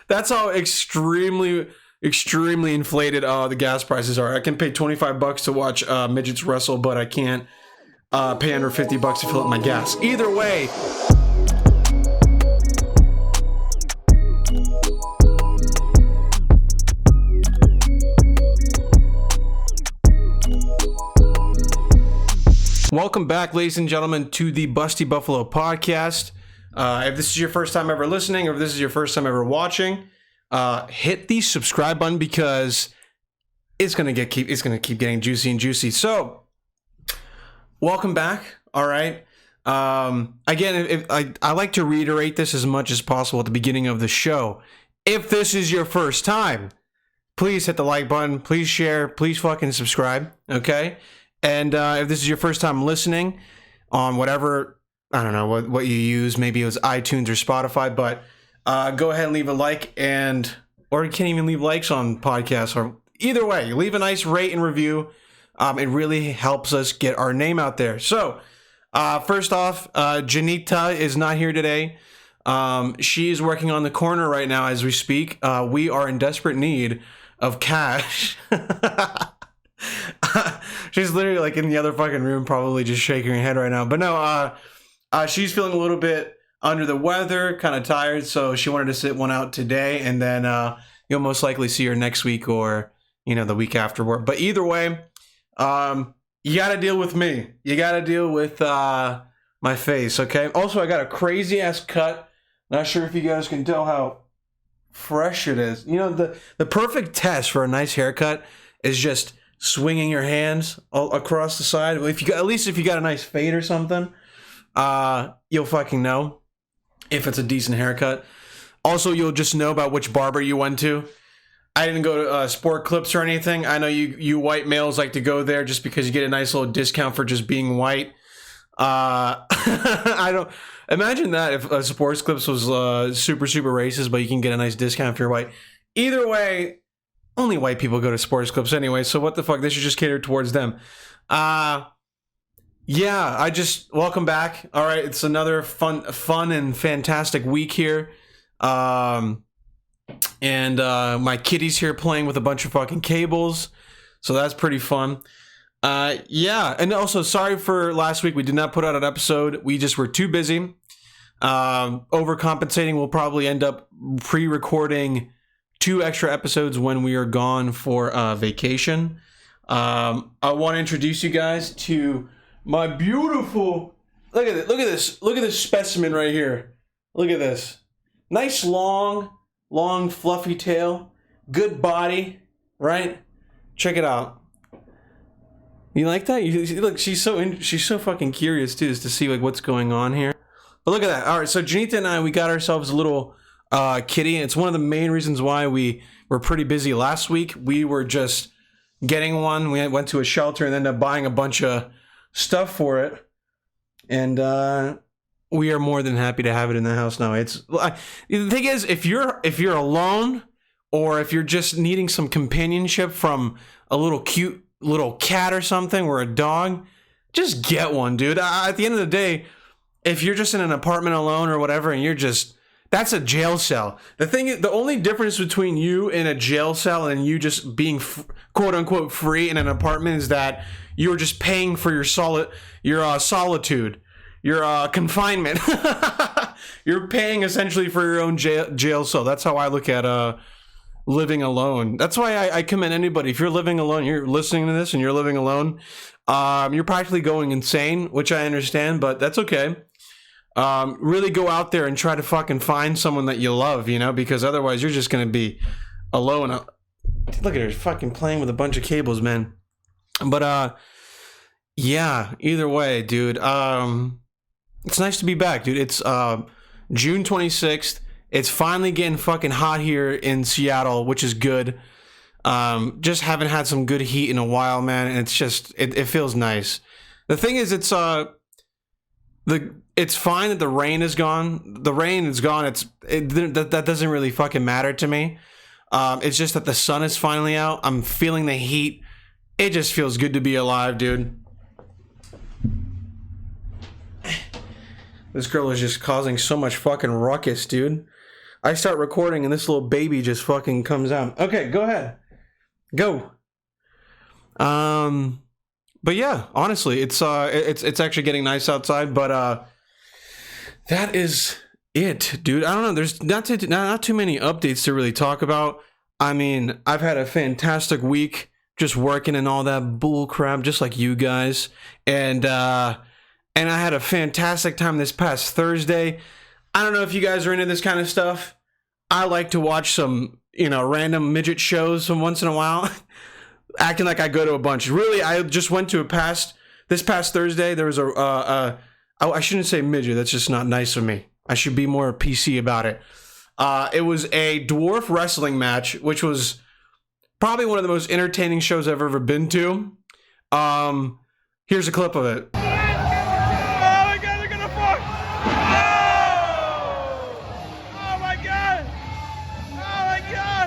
That's how extremely inflated the gas prices are. I can pay $25 to watch midgets wrestle, but I can't pay under $50 to fill up my gas. Either way. Welcome back, ladies and gentlemen, to the BustyBuffalo podcast. If this is your first time ever listening, or if this is your first time ever watching, hit the subscribe button because it's gonna keep getting juicy and juicy. So, welcome back. All right. Again, I like to reiterate this as much as possible at the beginning of the show. If this is your first time, please hit the like button. Please share. Please fucking subscribe. Okay. And if this is your first time listening on whatever, I don't know what you use, maybe it was iTunes or Spotify, but go ahead and leave a like, or you can't even leave likes on podcasts, or either way, leave a nice rate and review. It really helps us get our name out there. So first off, Janita is not here today. She is working on the corner right now as we speak. We are in desperate need of cash. She's literally like in the other fucking room, probably just shaking her head right now. But no, she's feeling a little bit under the weather, kind of tired, so she wanted to sit one out today, and then you'll most likely see her next week or the week afterward. But either way, you got to deal with me. You got to deal with my face, okay? Also, I got a crazy ass cut. Not sure if you guys can tell how fresh it is. The perfect test for a nice haircut is just swinging your hands all across the side. At least if you got a nice fade or something, you'll fucking know if it's a decent haircut. Also, you'll just know about which barber you went to. I didn't go to Sport Clips or anything. I know you white males like to go there just because you get a nice little discount for just being white. I don't imagine that if Sports Clips was super racist, but you can get a nice discount if you're white. Either way, only white people go to Sports Clips anyway, so what the fuck? They should just cater towards them. Yeah, I just welcome back. All right, it's another fun and fantastic week here. And my kitty's here playing with a bunch of fucking cables, so that's pretty fun. Yeah, and also sorry for last week. We did not put out an episode. We just were too busy. Overcompensating. We'll probably end up pre-recording 2 extra episodes when we are gone for vacation. I want to introduce you guys to my beautiful. Look at this specimen right here. Look at this. Nice long fluffy tail. Good body, right? Check it out. You like that? Look, she's so fucking curious too, to see like what's going on here. But look at that. All right, so Janita and I, we got ourselves a little kitty. It's one of the main reasons why we were pretty busy last week. We were just getting one. We went to a shelter and ended up buying a bunch of stuff for it. And we are more than happy to have it in the house now. The thing is, if you're alone, or if you're just needing some companionship from a little cute little cat or something, or a dog, just get one, dude. At the end of the day, if you're just in an apartment alone or whatever, and that's a jail cell. The thing is, the only difference between you in a jail cell and you just being quote unquote free in an apartment is that you're just paying for your solitude, your confinement. You're paying essentially for your own jail cell. That's how I look at living alone. That's why I commend anybody. If you're living alone, you're listening to this and you're living alone, you're practically going insane, which I understand, but that's okay. Really go out there and try to fucking find someone that you love, because otherwise you're just going to be alone. Look at her fucking playing with a bunch of cables, man. But, yeah, either way, dude, it's nice to be back, dude. It's, June 26th. It's finally getting fucking hot here in Seattle, which is good. Just haven't had some good heat in a while, man. And it's just, it feels nice. The thing is, it's fine that the rain is gone. The rain is gone. That doesn't really fucking matter to me. It's just that the sun is finally out. I'm feeling the heat. It just feels good to be alive, dude. This girl is just causing so much fucking ruckus, dude. I start recording and this little baby just fucking comes out. Okay, go ahead. Go. But yeah, honestly, it's actually getting nice outside, but that is it, dude. I don't know. There's not too many updates to really talk about. I mean, I've had a fantastic week just working and all that bull crap, just like you guys. And I had a fantastic time this past Thursday. I don't know if you guys are into this kind of stuff. I like to watch some, random midget shows from once in a while. Acting like I go to a bunch. Really, I just went to this past Thursday. There was I shouldn't say midget. That's just not nice of me. I should be more PC about it. It was a dwarf wrestling match, which was probably one of the most entertaining shows I've ever been to. Here's a clip of it. Oh my god, they're gonna fuck! Oh my god! Oh my god!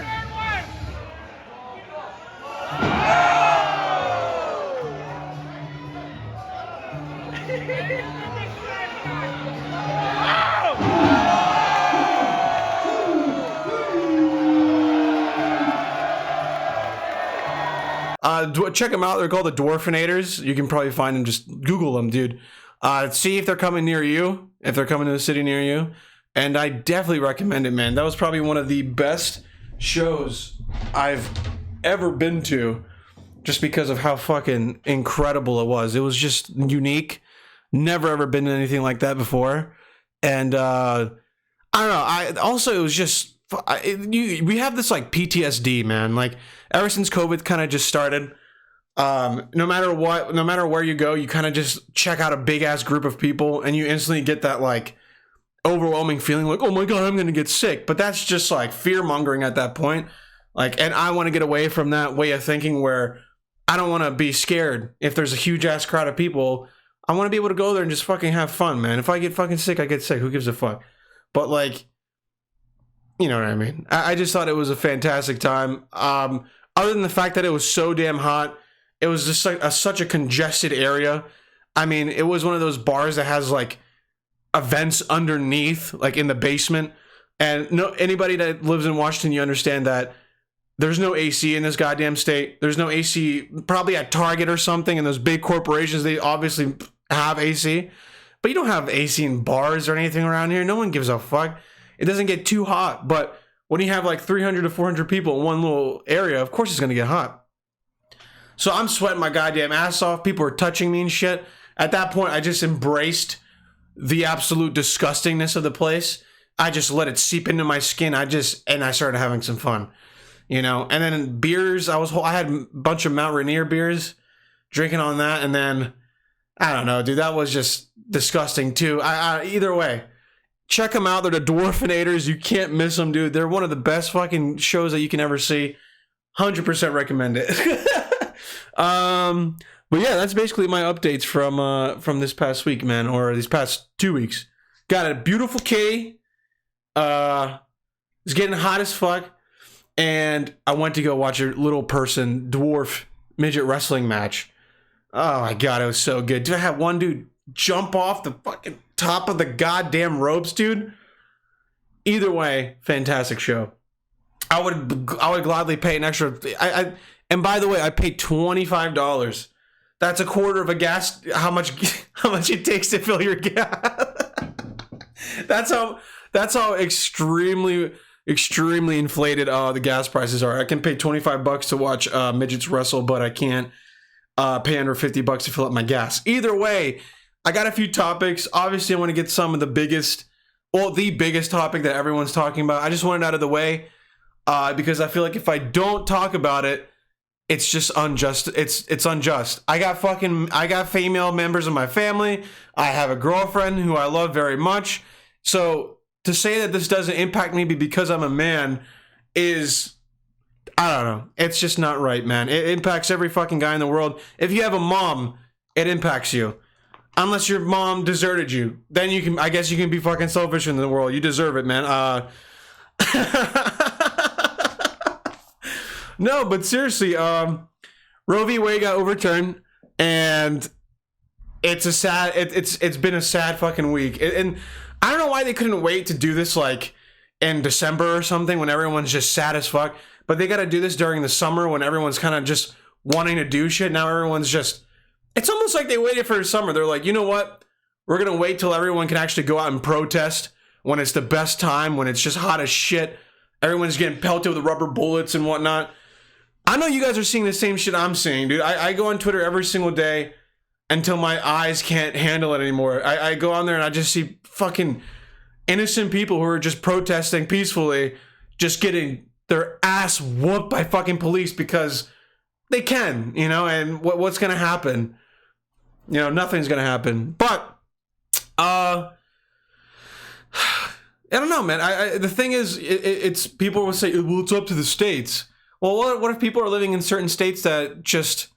Check them out. They're called the Dwarfinators. You can probably find them. Just Google them, dude. See if they're coming near you. If they're coming to a city near you. And I definitely recommend it, man. That was probably one of the best shows I've ever been to. Just because of how fucking incredible it was. It was just unique. Never ever been to anything like that before. And I don't know. It was just... we have this like PTSD, man. Like ever since COVID kind of just started, no matter where you go, you kind of just check out a big ass group of people and you instantly get that like overwhelming feeling like, oh my god, I'm gonna get sick. But that's just like fear mongering at that point. Like, and I want to get away from that way of thinking where I don't want to be scared if there's a huge ass crowd of people. I want to be able to go there and just fucking have fun, man. If I get fucking sick, I get sick. Who gives a fuck? But like, you know what I mean? I just thought it was a fantastic time. Other than the fact that it was so damn hot, it was just like such a congested area. I mean, it was one of those bars that has like events underneath, like in the basement. And anybody that lives in Washington, you understand that there's no AC in this goddamn state. There's no AC probably at Target or something. And those big corporations, they obviously have AC. But you don't have AC in bars or anything around here. No one gives a fuck. It doesn't get too hot, but when you have like 300 to 400 people in one little area, of course it's going to get hot. So I'm sweating my goddamn ass off. People are touching me and shit. At that point, I just embraced the absolute disgustingness of the place. I just let it seep into my skin. And I started having some fun, And then beers, I had a bunch of Mount Rainier beers, drinking on that, and then I don't know, dude, that was just disgusting too. Either way. Check them out. They're the Dwarfinators. You can't miss them, dude. They're one of the best fucking shows that you can ever see. 100% recommend it. But yeah, that's basically my updates from this past week, man, or these past 2 weeks. Got a beautiful kitty. It's getting hot as fuck, and I went to go watch a little person dwarf midget wrestling match. Oh my god, it was so good. Dude, I had one dude jump off the fucking top of the goddamn ropes, dude. Either way, fantastic show. I would gladly pay an extra. And by the way, I paid $25. That's a quarter of a gas. How much it takes to fill your gas. That's how extremely inflated the gas prices are. I can pay $25 to watch midgets wrestle, but I can't pay under $50 to fill up my gas. Either way, I got a few topics. Obviously, I want to get some of the biggest topic that everyone's talking about. I just want it out of the way because I feel like if I don't talk about it, it's just unjust. It's unjust. I got female members of my family. I have a girlfriend who I love very much. So to say that this doesn't impact me because I'm a man is, I don't know. It's just not right, man. It impacts every fucking guy in the world. If you have a mom, it impacts you. Unless your mom deserted you, then I guess you can be fucking selfish in the world. You deserve it, man. No, but seriously, Roe v. Wade got overturned, and it's been a sad fucking week. And I don't know why they couldn't wait to do this like in December or something when everyone's just sad as fuck. But they got to do this during the summer when everyone's kind of just wanting to do shit. Now everyone's just, it's almost like they waited for the summer. They're like, you know what? We're going to wait till everyone can actually go out and protest when it's the best time, when it's just hot as shit. Everyone's getting pelted with rubber bullets and whatnot. I know you guys are seeing the same shit I'm seeing, dude. I go on Twitter every single day until my eyes can't handle it anymore. I go on there and I just see fucking innocent people who are just protesting peacefully, just getting their ass whooped by fucking police because they can, you know, and what's going to happen? You know, nothing's going to happen. But, I don't know, man. The thing is, it's people will say, well, it's up to the states. Well, what if people are living in certain states that just,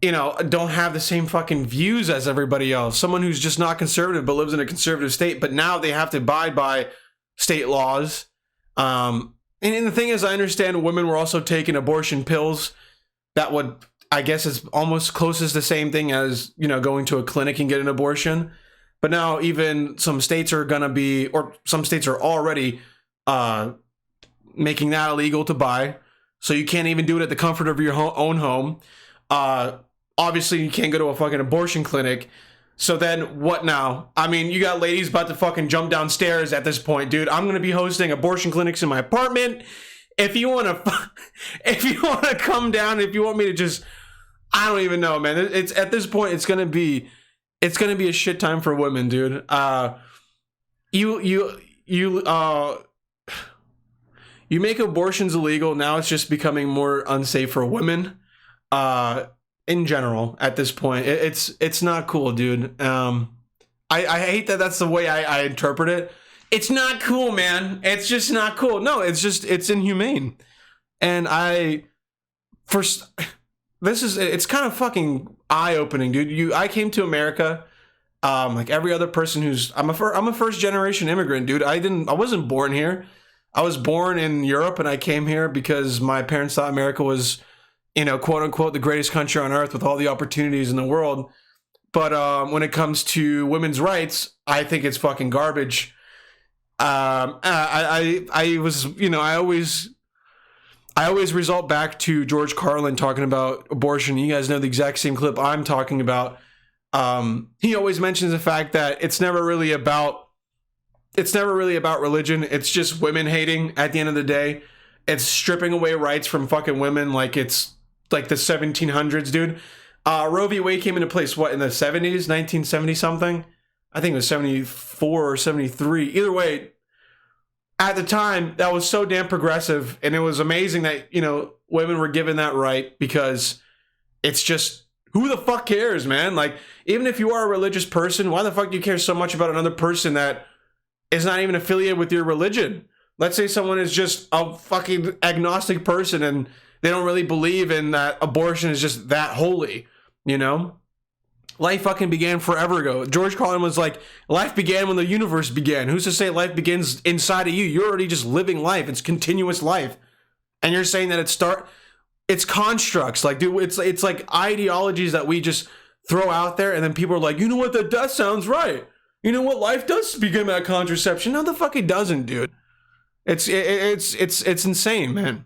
you know, don't have the same fucking views as everybody else? Someone who's just not conservative but lives in a conservative state, but now they have to abide by state laws. And the thing is, I understand women were also taking abortion pills. That would, I guess, is almost closest the same thing as, you know, going to a clinic and get an abortion. But now even some states are going to be, or some states are already making that illegal to buy. So you can't even do it at the comfort of your own home. Obviously, you can't go to a fucking abortion clinic. So then what now? I mean, you got ladies about to fucking jump downstairs at this point, dude. I'm going to be hosting abortion clinics in my apartment. If you want to come down, if you want me to just, I don't even know, man. It's at this point, it's going to be a shit time for women, dude. You make abortions illegal. Now it's just becoming more unsafe for women. In general, at this point, it's not cool, dude. I hate that that's the way I interpret it. It's not cool, man. It's just not cool. No, it's inhumane. And it's kind of fucking eye-opening, dude. I came to America, like every other person I'm a first generation immigrant, dude. I wasn't born here. I was born in Europe, and I came here because my parents thought America was, you know, quote unquote, the greatest country on earth with all the opportunities in the world. But when it comes to women's rights, I think it's fucking garbage. I was, you know, I always result back to George Carlin talking about abortion. You guys know the exact same clip I'm talking about. He always mentions the fact that it's never really about religion. It's just women hating at the end of the day. It's stripping away rights from fucking women like it's like the 1700s, dude. Roe v. Wade came into place, what, in the 70s? 1970 something? I think it was 74 or 73. Either way, at the time, that was so damn progressive, and it was amazing that, you know, women were given that right, because it's just, who the fuck cares, man? Like, even if you are a religious person, why the fuck do you care so much about another person that is not even affiliated with your religion? Let's say someone is just a fucking agnostic person and they don't really believe in that abortion is just that holy, you know? Life fucking began forever ago. George Carlin was like, life began when the universe began. Who's to say life begins inside of you? You're already just living life. It's continuous life. And you're saying that it's constructs. Like, dude, it's like ideologies that we just throw out there, and then people are like, you know what, that sounds right. You know what, life does begin by contraception. No, the fuck it doesn't, dude. It's insane, man.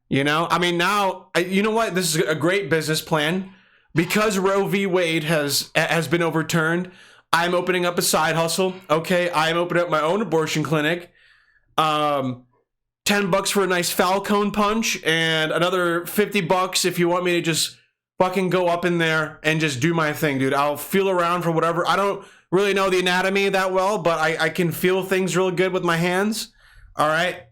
You know, I mean, now, you know what? This is a great business plan. Because Roe v. Wade has been overturned, I'm opening up a side hustle. Okay, I'm opening up my own abortion clinic. $10 for a nice Falcone punch, and another $50 if you want me to just fucking go up in there and just do my thing, dude. I'll feel around for whatever. I don't really know the anatomy that well, but I can feel things real good with my hands. All right.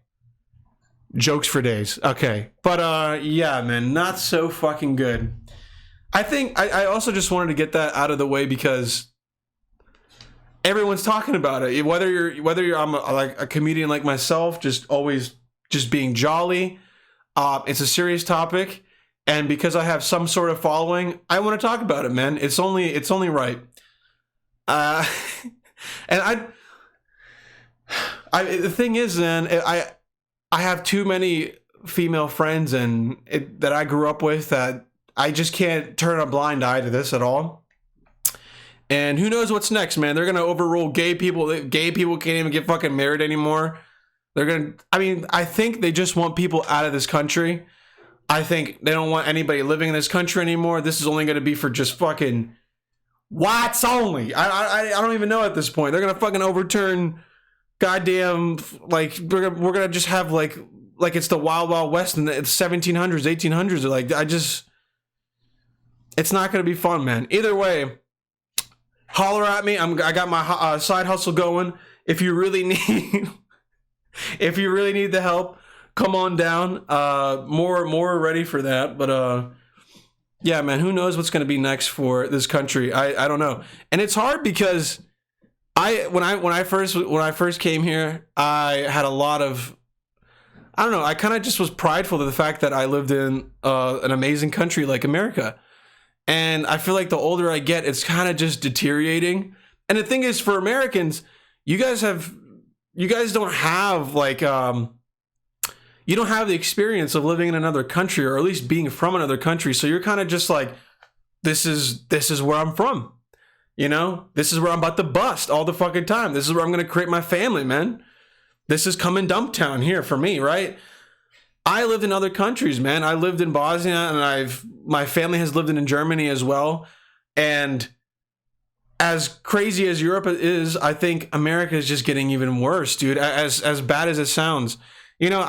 Jokes for days. Okay. But yeah, man, not so fucking good. I think I also just wanted to get that out of the way because everyone's talking about it. Whether you're like a comedian like myself, just always just being jolly. It's a serious topic, and because I have some sort of following, I want to talk about it, man. It's only right. And the thing is, then I have too many female friends that I grew up with that I just can't turn a blind eye to this at all. And who knows what's next, man? They're gonna overrule gay people. Gay people can't even get fucking married anymore. I think they just want people out of this country. I think they don't want anybody living in this country anymore. This is only gonna be for just fucking whites only. I don't even know at this point. They're gonna fucking overturn goddamn, like, we're gonna just have like it's the Wild Wild West in the 1700s, 1800s. Like, it's not gonna be fun, man. Either way, holler at me. I got my side hustle going. If you really need the help, come on down. More ready for that. But yeah, man, who knows what's going to be next for this country? I don't know. And it's hard because when I first came here, I had a lot of, I don't know, I kind of just was prideful of the fact that I lived in an amazing country like America. And I feel like the older I get, it's kind of just deteriorating. And the thing is, for Americans, you guys don't have like, you don't have the experience of living in another country, or at least being from another country. So you're kind of just like, this is where I'm from. You know, this is where I'm about to bust all the fucking time. This is where I'm going to create my family, man. This is come and dump town here for me, right? I lived in other countries, man. I lived in Bosnia, and my family has lived in Germany as well. And as crazy as Europe is, I think America is just getting even worse, dude. As bad as it sounds, you know.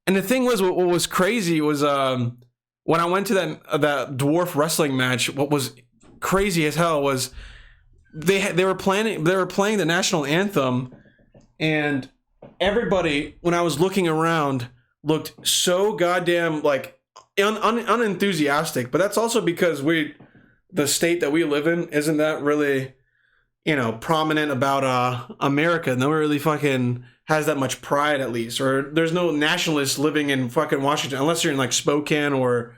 And the thing was, what was crazy was when I went to that dwarf wrestling match. What was crazy as hell was they were playing the national anthem, and everybody, when I was looking around, looked so goddamn like unenthusiastic. But that's also because the state that we live in isn't that really, you know, prominent about America. No one really fucking has that much pride, at least. Or there's no nationalists living in fucking Washington, unless you're in like Spokane or,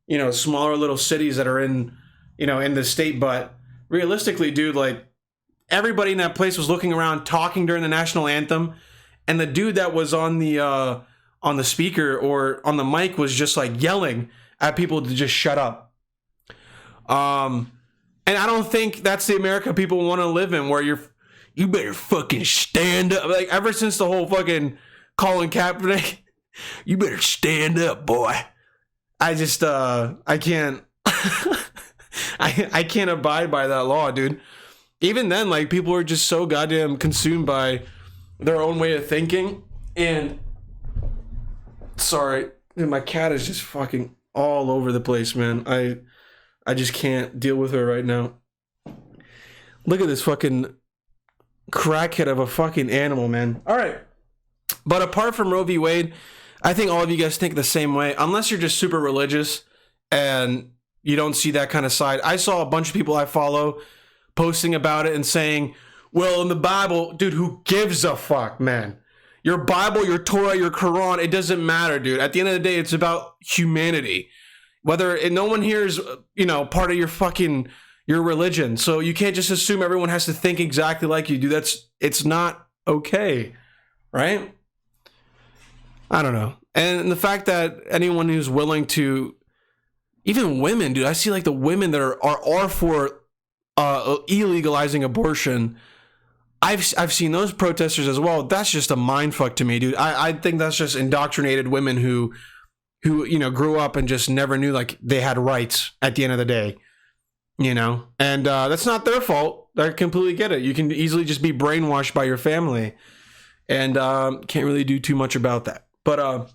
you know, smaller little cities that are in, you know, in the state. But realistically, dude, like, everybody in that place was looking around, talking during the national anthem, and the dude that was on the speaker or on the mic was just like yelling at people to just shut up. And I don't think that's the America people want to live in, where you better fucking stand up. Like, ever since the whole fucking Colin Kaepernick, you better stand up, boy. I just I can't I can't abide by that law, dude. Even then, like, people are just so goddamn consumed by their own way of thinking. And sorry, dude, my cat is just fucking all over the place, man. I just can't deal with her right now. Look at this fucking crackhead of a fucking animal, man. All right. But apart from Roe v. Wade, I think all of you guys think the same way, unless you're just super religious and you don't see that kind of side. I saw a bunch of people I follow posting about it and saying, well, in the Bible, dude, who gives a fuck, man? Your Bible, your Torah, your Quran, it doesn't matter, dude. At the end of the day, it's about humanity. No one here is, you know, part of your religion. So you can't just assume everyone has to think exactly like you do. It's not okay, right? I don't know. And the fact that anyone who's willing to, even women, dude, I see like the women that are for illegalizing abortion. I've seen those protesters as well. That's just a mind fuck to me, dude. I think that's just indoctrinated women who you know, grew up and just never knew like they had rights at the end of the day, you know. And that's not their fault. I completely get it. You can easily just be brainwashed by your family, and can't really do too much about that. But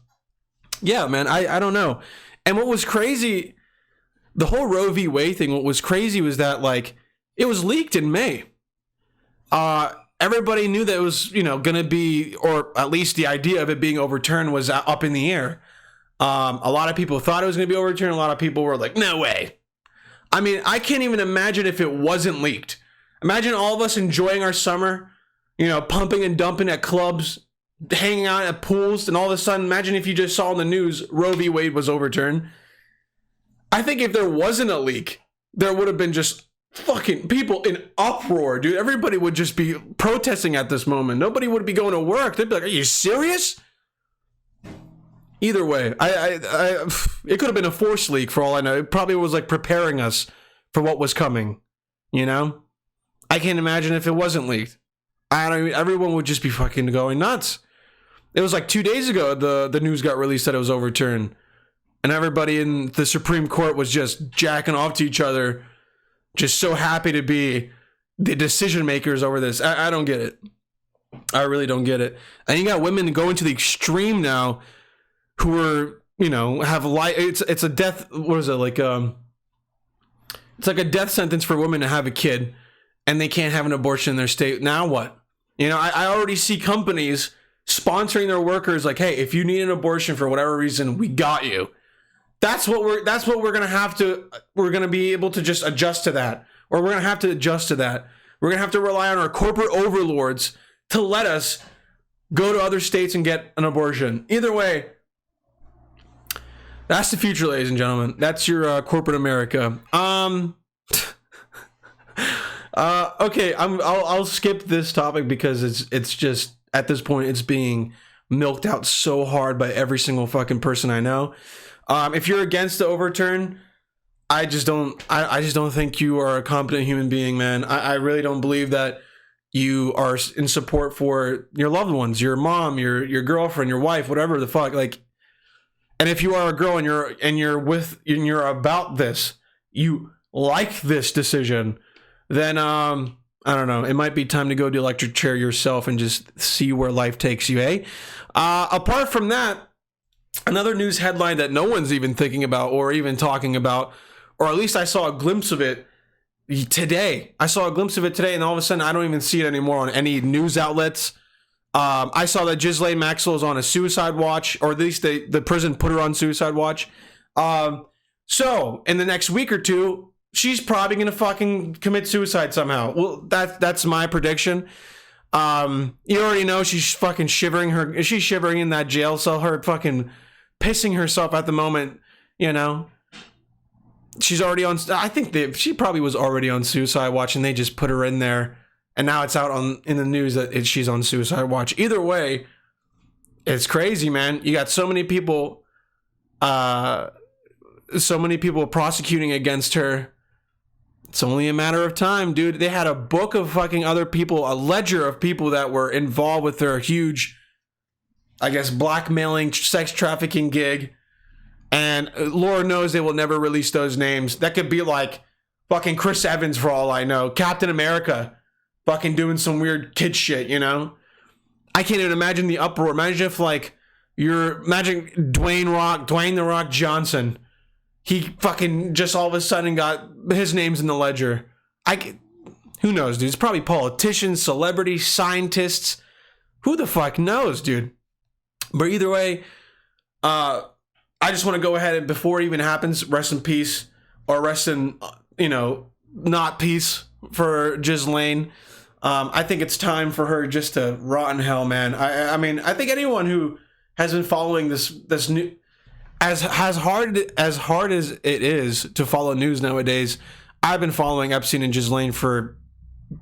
yeah, man, I don't know. And what was crazy, the whole Roe v. Wade thing, what was crazy was that, like, it was leaked in May. Everybody knew that it was, you know, going to be, or at least the idea of it being overturned was up in the air. A lot of people thought it was going to be overturned. A lot of people were like, no way. I mean, I can't even imagine if it wasn't leaked. Imagine all of us enjoying our summer, you know, pumping and dumping at clubs, hanging out at pools, and all of a sudden, imagine if you just saw in the news Roe v. Wade was overturned. I think if there wasn't a leak, there would have been just fucking people in uproar, dude. Everybody would just be protesting at this moment. Nobody would be going to work. They'd be like, are you serious? Either way, it could have been a forced leak for all I know. It probably was like preparing us for what was coming, you know? I can't imagine if it wasn't leaked. I don't even, everyone would just be fucking going nuts. It was like 2 days ago the news got released that it was overturned. And everybody in the Supreme Court was just jacking off to each other, just so happy to be the decision makers over this. I don't get it. I really don't get it. And you got women going to the extreme now who are, you know, have life. It's a death. What is it like? It's like a death sentence for women to have a kid, and they can't have an abortion in their state. Now what? You know, I already see companies sponsoring their workers like, hey, if you need an abortion for whatever reason, we got you. That's what we're gonna have to. We're gonna be able to just adjust to that, or we're gonna have to adjust to that. We're gonna have to rely on our corporate overlords to let us go to other states and get an abortion. Either way, that's the future, ladies and gentlemen. That's your corporate America. Okay, I'll skip this topic because it's just at this point it's being milked out so hard by every single fucking person I know. If you're against the overturn, I just don't think you are a competent human being, man. I really don't believe that you are in support for your loved ones, your mom, your girlfriend, your wife, whatever the fuck. Like, and if you are a girl and you're about this, you like this decision, then I don't know. It might be time to go to electric chair yourself and just see where life takes you, eh? Apart from that, another news headline that no one's even thinking about or even talking about, or at least I saw a glimpse of it today. I saw a glimpse of it today, and all of a sudden I don't even see it anymore on any news outlets. I saw that Ghislaine Maxwell is on a suicide watch, or at least the prison put her on suicide watch. So in the next week or two, she's probably gonna fucking commit suicide somehow. Well, that's my prediction. You already know she's fucking shivering. She's shivering in that jail cell, her fucking pissing herself at the moment, you know. She's already on, I think she probably was already on suicide watch and they just put her in there, and now it's out in the news that she's on suicide watch. Either way, it's crazy, man. You got so many people prosecuting against her. It's only a matter of time, dude. They had a book of fucking other people, a ledger of people that were involved with their huge, I guess, blackmailing, sex trafficking gig. And Lord knows they will never release those names. That could be like fucking Chris Evans for all I know. Captain America fucking doing some weird kid shit, you know? I can't even imagine the uproar. Imagine if imagine Dwayne The Rock Johnson. He fucking just all of a sudden got his name's in the ledger. Who knows, dude? It's probably politicians, celebrities, scientists. Who the fuck knows, dude? But either way, I just want to go ahead and before it even happens, rest in peace, or rest in, not peace for Ghislaine. I think it's time for her just to rot in hell, man. I mean, I think anyone who has been following this new, as hard as it is to follow news nowadays, I've been following Epstein and Ghislaine for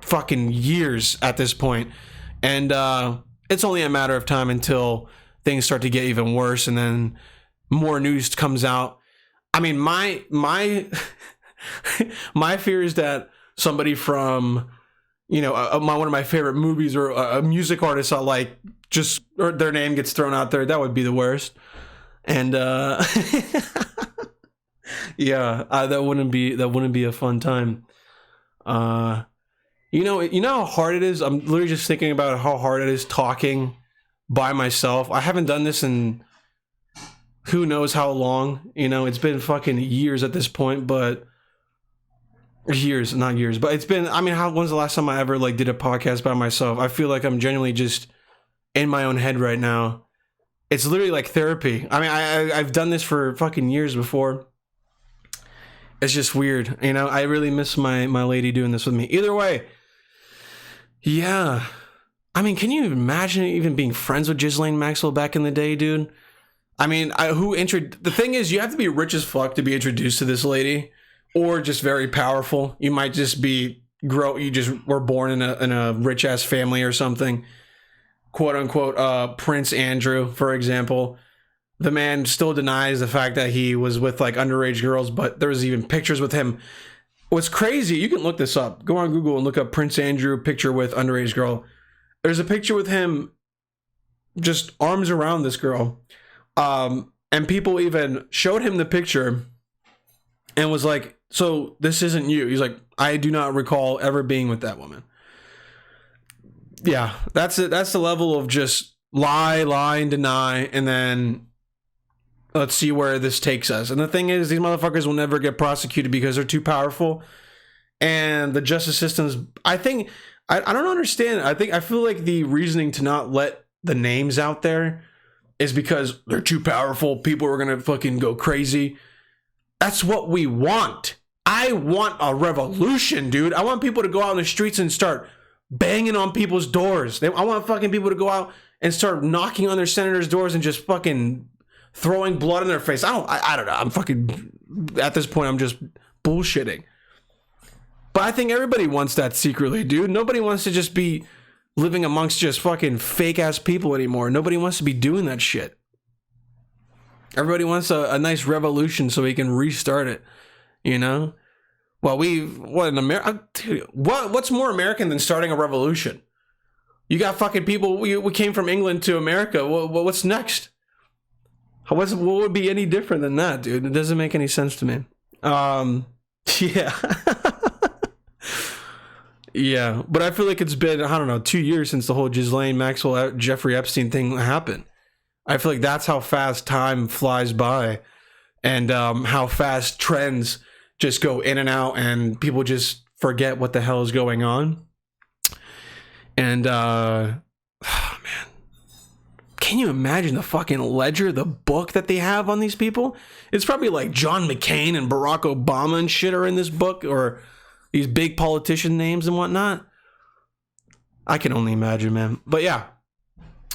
fucking years at this point, and it's only a matter of time until things start to get even worse, and then more news comes out. I mean, my my fear is that somebody from, one of my favorite movies or a music artist I like, or their name gets thrown out there. That would be the worst. And yeah, that wouldn't be a fun time. You know how hard it is. I'm literally just thinking about how hard it is talking by myself. I haven't done this in who knows how long. It's been fucking years at this point, but not years, but it's been, when's the last time I ever did a podcast by myself? I feel like I'm genuinely just in my own head right now. It's literally like therapy. I've done this for fucking years before. It's just weird. I really miss my lady doing this with me. Either way, yeah. Can you imagine even being friends with Ghislaine Maxwell back in the day, dude? The thing is, you have to be rich as fuck to be introduced to this lady, or just very powerful. You might just you just were born in a rich ass family or something. Quote unquote, Prince Andrew, for example. The man still denies the fact that he was with underage girls, but there was even pictures with him what's crazy, you can look this up. Go on Google and look up Prince Andrew picture with underage girl. There's a picture with him just arms around this girl. And people even showed him the picture and was like, so this isn't you. He's like, I do not recall ever being with that woman. Yeah, that's it. That's the level of just lie, and deny, and then let's see where this takes us. And the thing is, these motherfuckers will never get prosecuted because they're too powerful. And the justice system's, I think, I don't understand. I feel like the reasoning to not let the names out there is because they're too powerful. People are going to fucking go crazy. That's what we want. I want a revolution, dude. I want people to go out in the streets and start banging on people's doors. I want fucking people to go out and start knocking on their senators' doors and just fucking throwing blood in their face. I don't know. I'm fucking, at this point, I'm just bullshitting. But I think everybody wants that secretly, dude. Nobody wants to just be living amongst just fucking fake ass people anymore. Nobody wants to be doing that shit. Everybody wants a nice revolution so we can restart it, you know? Well, what's more American than starting a revolution? You got fucking people, we came from England to America. What's next? What would be any different than that, dude? It doesn't make any sense to me. Yeah. Yeah, but I feel like it's been, I don't know, 2 years since the whole Ghislaine Maxwell, Jeffrey Epstein thing happened. I feel like that's how fast time flies by, and how fast trends just go in and out, and people just forget what the hell is going on. And, oh man, can you imagine the fucking ledger, the book that they have on these people? It's probably like John McCain and Barack Obama and shit are in this book, or these big politician names and whatnot. I can only imagine, man. But yeah,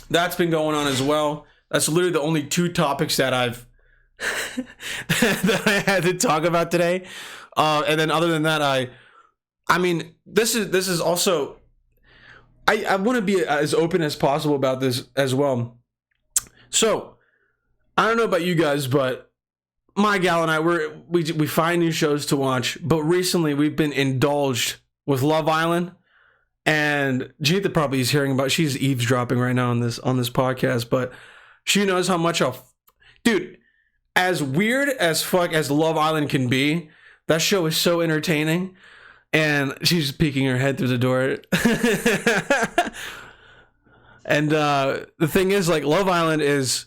that's been going on as well. That's literally the only two topics that I've that I had to talk about today. And then other than that, I mean, this is also, I want to be as open as possible about this as well. So I don't know about you guys, but my gal and I, we find new shows to watch, but recently we've been indulged with Love Island, and Jeetha probably is hearing about, she's eavesdropping right now on this podcast, but she knows how much dude, as weird as fuck as Love Island can be, that show is so entertaining, and she's peeking her head through the door. And the thing is, like, Love Island is,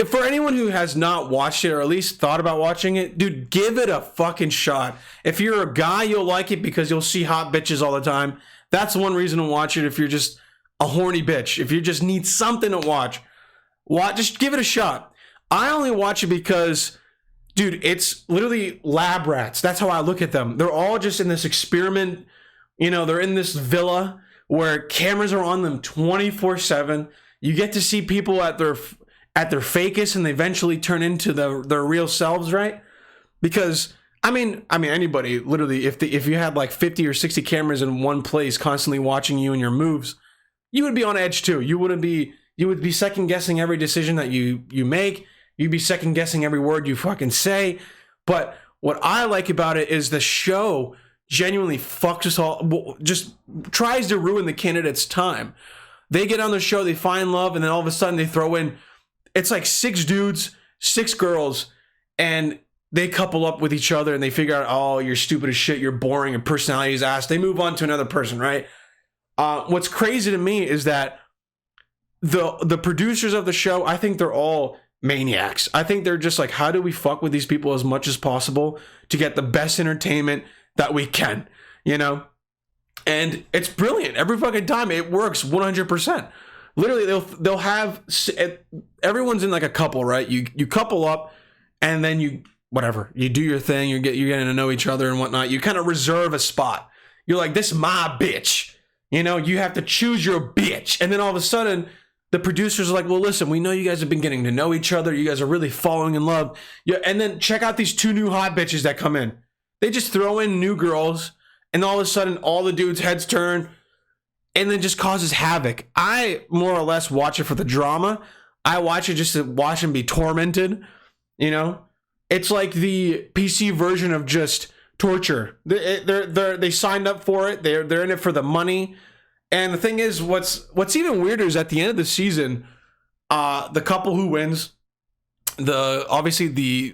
for anyone who has not watched it or at least thought about watching it, dude, give it a fucking shot. If you're a guy, you'll like it because you'll see hot bitches all the time. That's one reason to watch it. If you're just a horny bitch, if you just need something to watch, just give it a shot. I only watch it because, dude, it's literally lab rats. That's how I look at them. They're all just in this experiment. You know, they're in this villa where cameras are on them 24/7. You get to see people at their fakest, and they eventually turn into their real selves, right? Because I mean anybody, literally, if you had like 50 or 60 cameras in one place constantly watching you and your moves, you would be on edge too. You would be second guessing every decision that you make. You'd be second guessing every word you fucking say. But what I like about it is the show genuinely fucks us all, just tries to ruin the candidate's time. They get on the show, they find love, and then all of a sudden they throw in, it's like 6 dudes, 6 girls, and they couple up with each other, and they figure out, oh, you're stupid as shit, you're boring, and personality is ass. They move on to another person, right? What's crazy to me is that the producers of the show, I think they're all maniacs. I think they're just like, how do we fuck with these people as much as possible to get the best entertainment that we can, you know? And it's brilliant. Every fucking time it works 100%. Literally, they'll have, everyone's in like a couple, right? You couple up, and then you do your thing. You're getting to know each other and whatnot. You kind of reserve a spot. You're like, this is my bitch. You know, you have to choose your bitch. And then all of a sudden, the producers are like, well, listen, we know you guys have been getting to know each other. You guys are really falling in love. Yeah, and then check out these 2 new hot bitches that come in. They just throw in new girls, and all of a sudden, all the dudes' heads turn, and then just causes havoc. I more or less watch it for the drama. I watch it just to watch them be tormented. You know, it's like the PC version of just torture. They signed up for it. They're in it for the money. And the thing is, what's even weirder is at the end of the season, the couple who wins, obviously the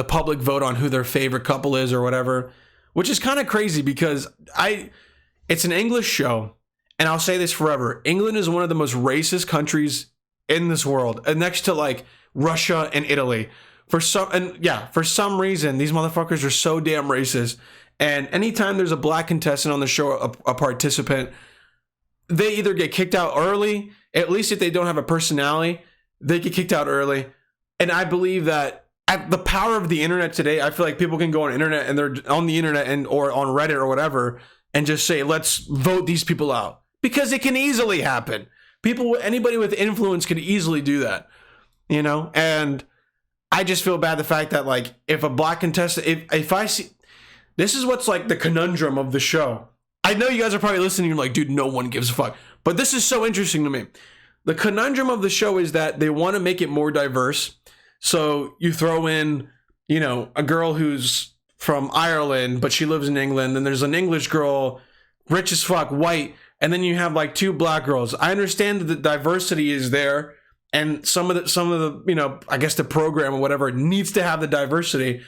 public vote on who their favorite couple is or whatever, which is kind of crazy because it's an English show, and I'll say this forever: England is one of the most racist countries in this world, and next to like Russia and Italy. For some reason, these motherfuckers are so damn racist. And anytime there's a black contestant on the show, a participant, they either get kicked out early, at least if they don't have a personality, they get kicked out early. And I believe that at the power of the internet today, I feel like people can go on internet and they're on the internet or on Reddit or whatever and just say, let's vote these people out. Because it can easily happen. Anybody with influence can easily do that, you know? And I just feel bad the fact that like if a black contestant, if I see, this is what's like the conundrum of the show. I know you guys are probably listening, you're like, dude, no one gives a fuck. But this is so interesting to me. The conundrum of the show is that they want to make it more diverse. So you throw in, you know, a girl who's from Ireland, but she lives in England. Then there's an English girl, rich as fuck, white. And then you have like two black girls. I understand that the diversity is there. And some of the, you know, I guess the program or whatever needs to have the diversity.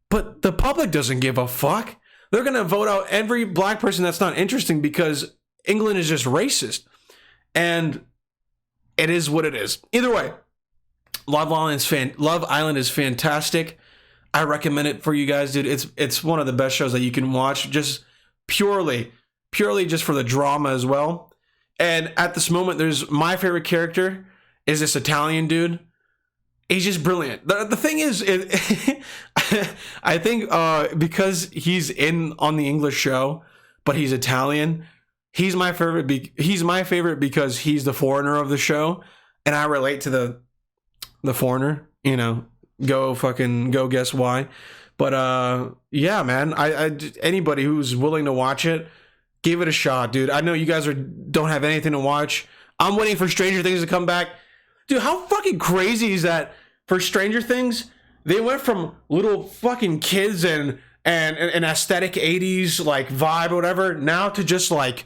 But the public doesn't give a fuck. They're going to vote out every black person that's not interesting because England is just racist. And it is what it is. Either way, Love Island is fantastic. I recommend it for you guys, dude. It's one of the best shows that you can watch, just purely just for the drama as well. And at this moment, there's my favorite character is this Italian dude. He's just brilliant. The thing is, I think because he's on the English show, but he's Italian. He's my favorite. He's my favorite because he's the foreigner of the show, and I relate to the foreigner. You know, go guess why. But yeah, man. Anybody who's willing to watch it, give it a shot, dude. I know you guys don't have anything to watch. I'm waiting for Stranger Things to come back. Dude, how fucking crazy is that? For Stranger Things, they went from little fucking kids and an aesthetic 80s like vibe or whatever, now to just like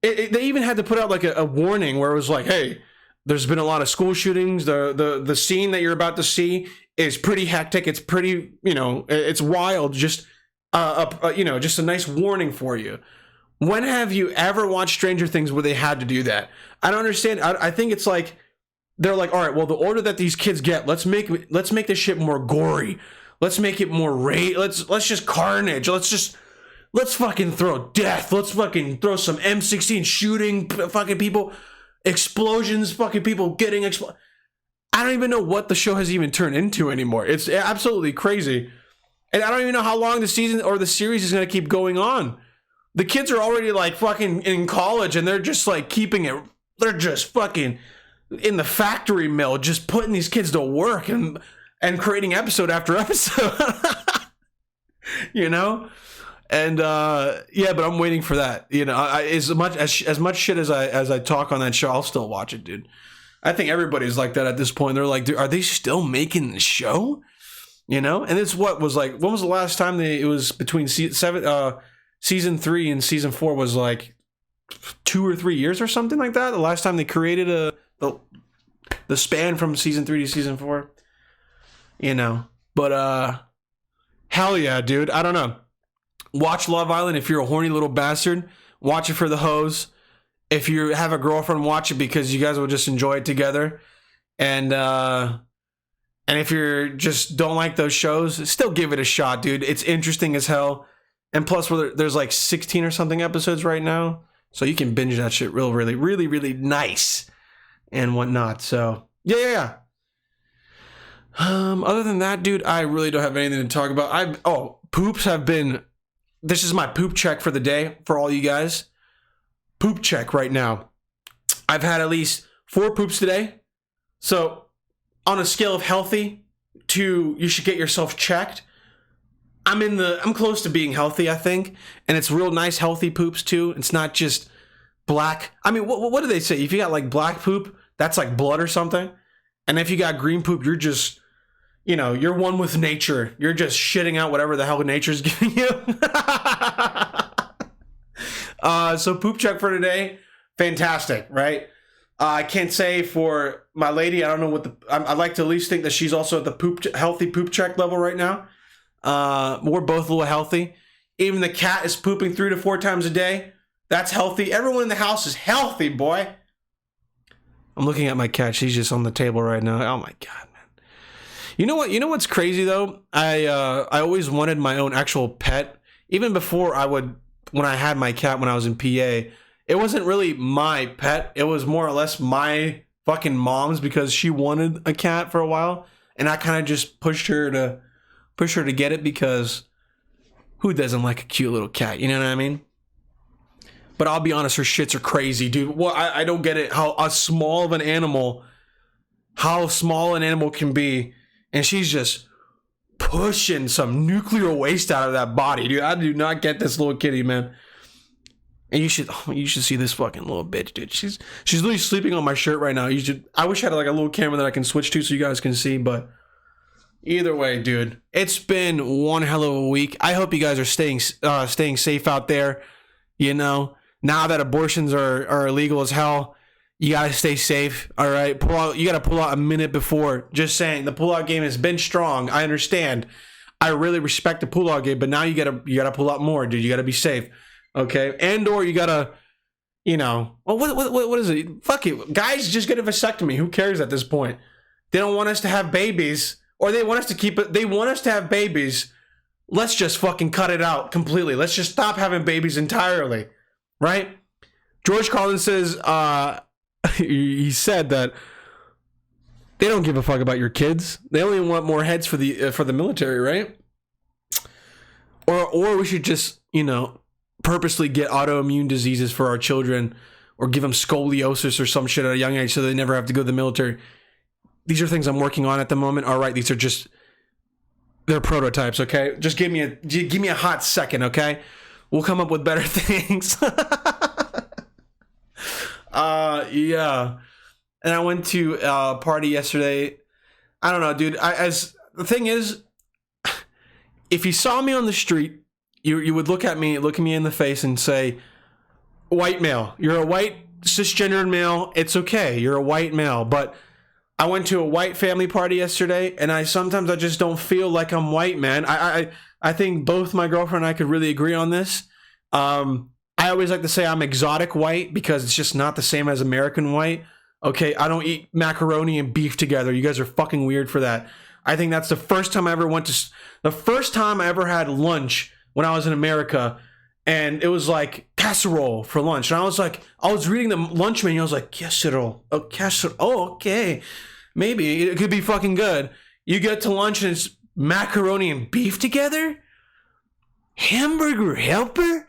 they even had to put out like a warning where it was like, hey, there's been a lot of school shootings. The scene that you're about to see is pretty hectic. It's pretty, you know, it's wild. Just you know, just a nice warning for you. When have you ever watched Stranger Things where they had to do that? I don't understand. I think it's like they're like, all right, well, the order that these kids get, let's make this shit more gory. Let's make it more let's just carnage. Let's fucking throw death. Let's fucking throw some M16 shooting fucking people, explosions, fucking people getting I don't even know what the show has even turned into anymore. It's absolutely crazy. And I don't even know how long the season or the series is going to keep going on. The kids are already like fucking in college and they're just like keeping it, they're just fucking in the factory mill, just putting these kids to work and creating episode after episode. You know? And yeah, but I'm waiting for that. You know, as much shit as I talk on that show, I'll still watch it, dude. I think everybody's like that at this point. They're like, dude, are they still making the show? You know? And it's when was the last time it was between season 3 and season 4 was like 2 or 3 years or something like that. The last time they created the span from season 3 to season 4, you know. But hell yeah, dude. I don't know. Watch Love Island if you're a horny little bastard. Watch it for the hoes. If you have a girlfriend, watch it because you guys will just enjoy it together. And if you're just don't like those shows, still give it a shot, dude. It's interesting as hell. And plus, there's like 16 or something episodes right now, so you can binge that shit really, really, really nice and whatnot. So yeah. Other than that, dude, I really don't have anything to talk about. Poops have been. This is my poop check for the day for all you guys. Poop check right now. I've had at least 4 poops today. So on a scale of healthy to you should get yourself checked, I'm close to being healthy, I think. And it's real nice healthy poops too. It's not just black. I mean, what do they say? If you got like black poop, that's like blood or something. And if you got green poop, you're just you know, you're one with nature. You're just shitting out whatever the hell nature's giving you. So poop check for today, fantastic, right? I can't say for my lady. I don't know what I'd like to at least think that she's also at the healthy poop check level right now. We're both a little healthy. Even the cat is pooping 3 to 4 times a day. That's healthy. Everyone in the house is healthy, boy. I'm looking at my cat. She's just on the table right now. Oh my God, man. You know what? You know what's crazy though? I always wanted my own actual pet. Even before when I had my cat when I was in PA, it wasn't really my pet. It was more or less my fucking mom's because she wanted a cat for a while, and I kind of just pushed her to get it because who doesn't like a cute little cat? You know what I mean? But I'll be honest, her shits are crazy, dude. Well, I don't get it how small an animal can be, and she's just pushing some nuclear waste out of that body, dude. I do not get this little kitty, man. And you should see this fucking little bitch, dude. She's literally sleeping on my shirt right now. I wish I had like a little camera that I can switch to so you guys can see, but either way, dude, it's been one hell of a week. I hope you guys are staying safe out there. You know, now that abortions are illegal as hell, you gotta stay safe. All right, you gotta pull out a minute before. Just saying, the pullout game has been strong. I understand. I really respect the pullout game, but now you gotta pull out more, dude. You gotta be safe. Okay, and or you gotta, you know, well, what is it? Fuck it, guys, just get a vasectomy. Who cares at this point? They don't want us to have babies, or they want us to keep it. They want us to have babies. Let's just fucking cut it out completely. Let's just stop having babies entirely, right? George Carlin says, he said that they don't give a fuck about your kids. They only want more heads for the military, right? Or we should just, you know, purposely get autoimmune diseases for our children, or give them scoliosis or some shit at a young age so they never have to go to the military. These are things I'm working on at the moment. All right, they're prototypes, okay? Just give me a hot second, okay? We'll come up with better things. Yeah. And I went to a party yesterday. I don't know, dude. The thing is, if you saw me on the street, you would look at me in the face and say, white male. You're a white cisgendered male. It's okay. You're a white male. But I went to a white family party yesterday, and sometimes I just don't feel like I'm white, man. I think both my girlfriend and I could really agree on this. I always like to say I'm exotic white because it's just not the same as American white. Okay, I don't eat macaroni and beef together. You guys are fucking weird for that. I think that's the first time I ever had lunch when I was in America, and it was like casserole for lunch. And I was reading the lunch menu. I was like, casserole. Oh, casserole. Oh, okay. Maybe it could be fucking good. You get to lunch and it's macaroni and beef together? Hamburger helper?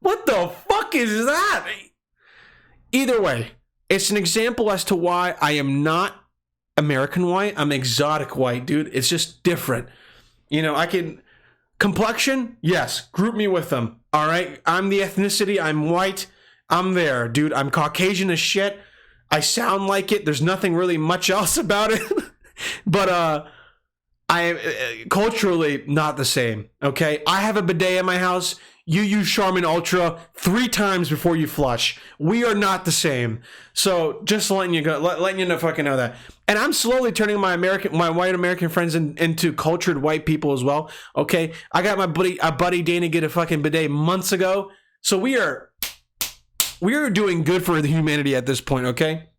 What the fuck is that? Either way, it's an example as to why I am not American white. I'm exotic white, dude. It's just different. You know, complexion, yes, group me with them. All right, I'm the ethnicity. I'm white. I'm there, dude. I'm Caucasian as shit. I sound like it. There's nothing really much else about it. But I am culturally not the same. Okay, I have a bidet in my house. You use Charmin Ultra 3 times before you flush. We are not the same. So just letting you know, fucking know that. And I'm slowly turning my white American friends into cultured white people as well. Okay, I got my buddy Dana get a fucking bidet months ago. So we are doing good for the humanity at this point. Okay,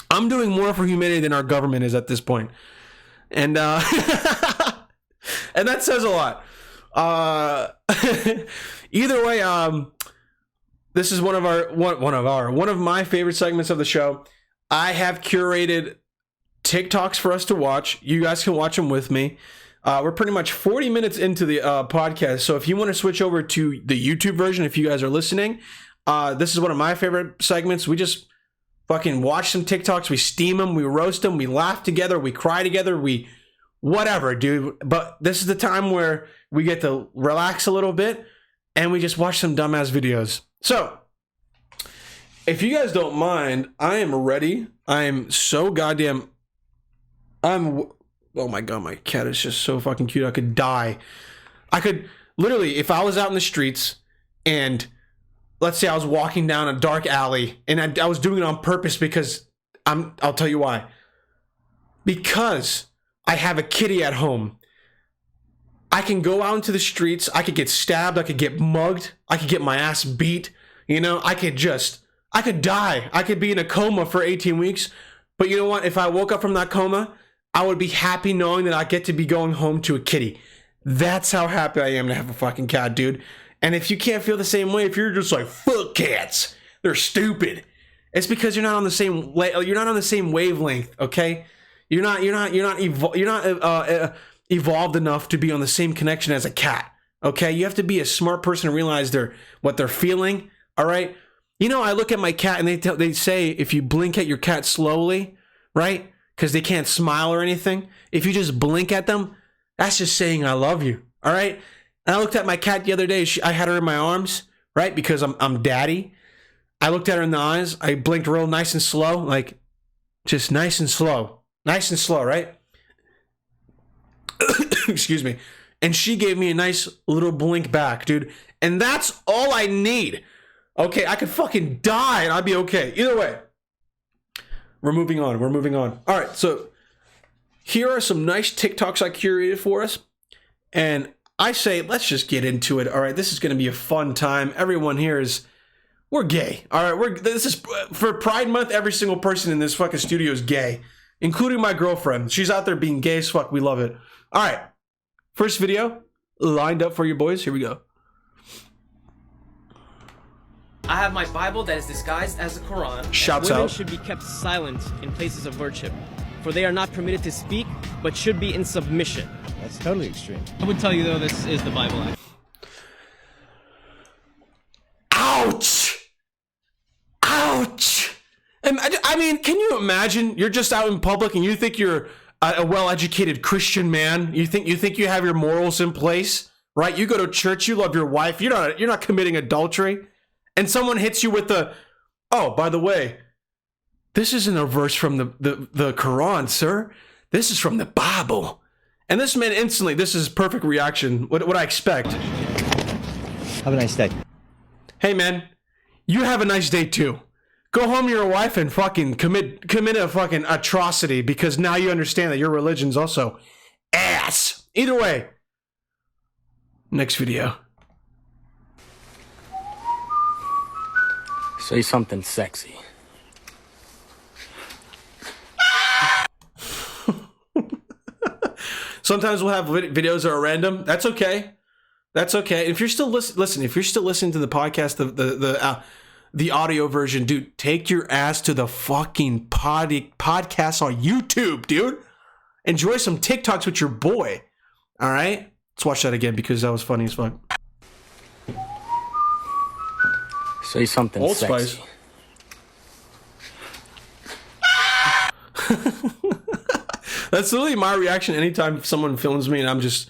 I'm doing more for humanity than our government is at this point, and and that says a lot. Either way, this is one of my favorite segments of the show. I have curated TikToks for us to watch. You guys can watch them with me. We're pretty much 40 minutes into the podcast, so if you want to switch over to the YouTube version, if you guys are listening, this is one of my favorite segments. We just fucking watch some TikToks, we steam them, we roast them, we laugh together, we cry together, we whatever, dude. But this is the time where we get to relax a little bit and we just watch some dumbass videos. So, if you guys don't mind, I am ready. I am so goddamn... I'm Oh my god, my cat is just so fucking cute. I could die. I could literally, if I was out in the streets and let's say I was walking down a dark alley and I was doing it on purpose because I'll tell you why. Because I have a kitty at home. I can go out into the streets. I could get stabbed. I could get mugged. I could get my ass beat. You know, I could die. I could be in a coma for 18 weeks. But you know what? If I woke up from that coma, I would be happy knowing that I get to be going home to a kitty. That's how happy I am to have a fucking cat, dude. And if you can't feel the same way, if you're just like, fuck cats, they're stupid, it's because you're not on the same wavelength, okay? You're not evolved enough to be on the same connection as a cat, okay? You have to be a smart person to realize what they're feeling, all right? You know, I look at my cat and they say if you blink at your cat slowly, right? Because they can't smile or anything. If you just blink at them, that's just saying I love you, all right? And I looked at my cat the other day. I had her in my arms, right? Because I'm daddy. I looked at her in the eyes. I blinked real nice and slow, like just nice and slow, right? Excuse me. And she gave me a nice little blink back, dude. And that's all I need. Okay, I could fucking die and I'd be okay. Either way, we're moving on. All right, so here are some nice TikToks I curated for us. And I say, let's just get into it. All right, this is going to be a fun time. Everyone here we're gay. All right, this is for Pride Month. Every single person in this fucking studio is gay, including my girlfriend. She's out there being gay as fuck. We love it. All right, first video lined up for you boys. Here we go. I have my Bible that is disguised as the Quran. Shouts Women out. should be kept silent in places of worship, for they are not permitted to speak, but should be in submission. That's totally extreme. I would tell you, though, this is the Bible. Ouch! Ouch! And I mean, can you imagine? You're just out in public and you think you're a well-educated Christian man. You think you have your morals in place, right? You go to church, you love your wife, you're not committing adultery, and someone hits you with the, oh, by the way, this isn't a verse from the Quran, sir. This is from the Bible. And this man instantly, this is perfect reaction. What I expect. Have a nice day. Hey man, you have a nice day too. Go home to your wife and fucking commit a fucking atrocity because now you understand that your religion's also ass. Either way. Next video. Say something sexy. Sometimes we'll have videos that are random. That's okay. That's okay. If you're still if you're still listening to the podcast, the audio version, dude, take your ass to the fucking podcast on YouTube, dude. Enjoy some TikToks with your boy. All right? Let's watch that again because that was funny as fuck. Say something Old sexy. Spice. That's literally my reaction anytime someone films me and I'm just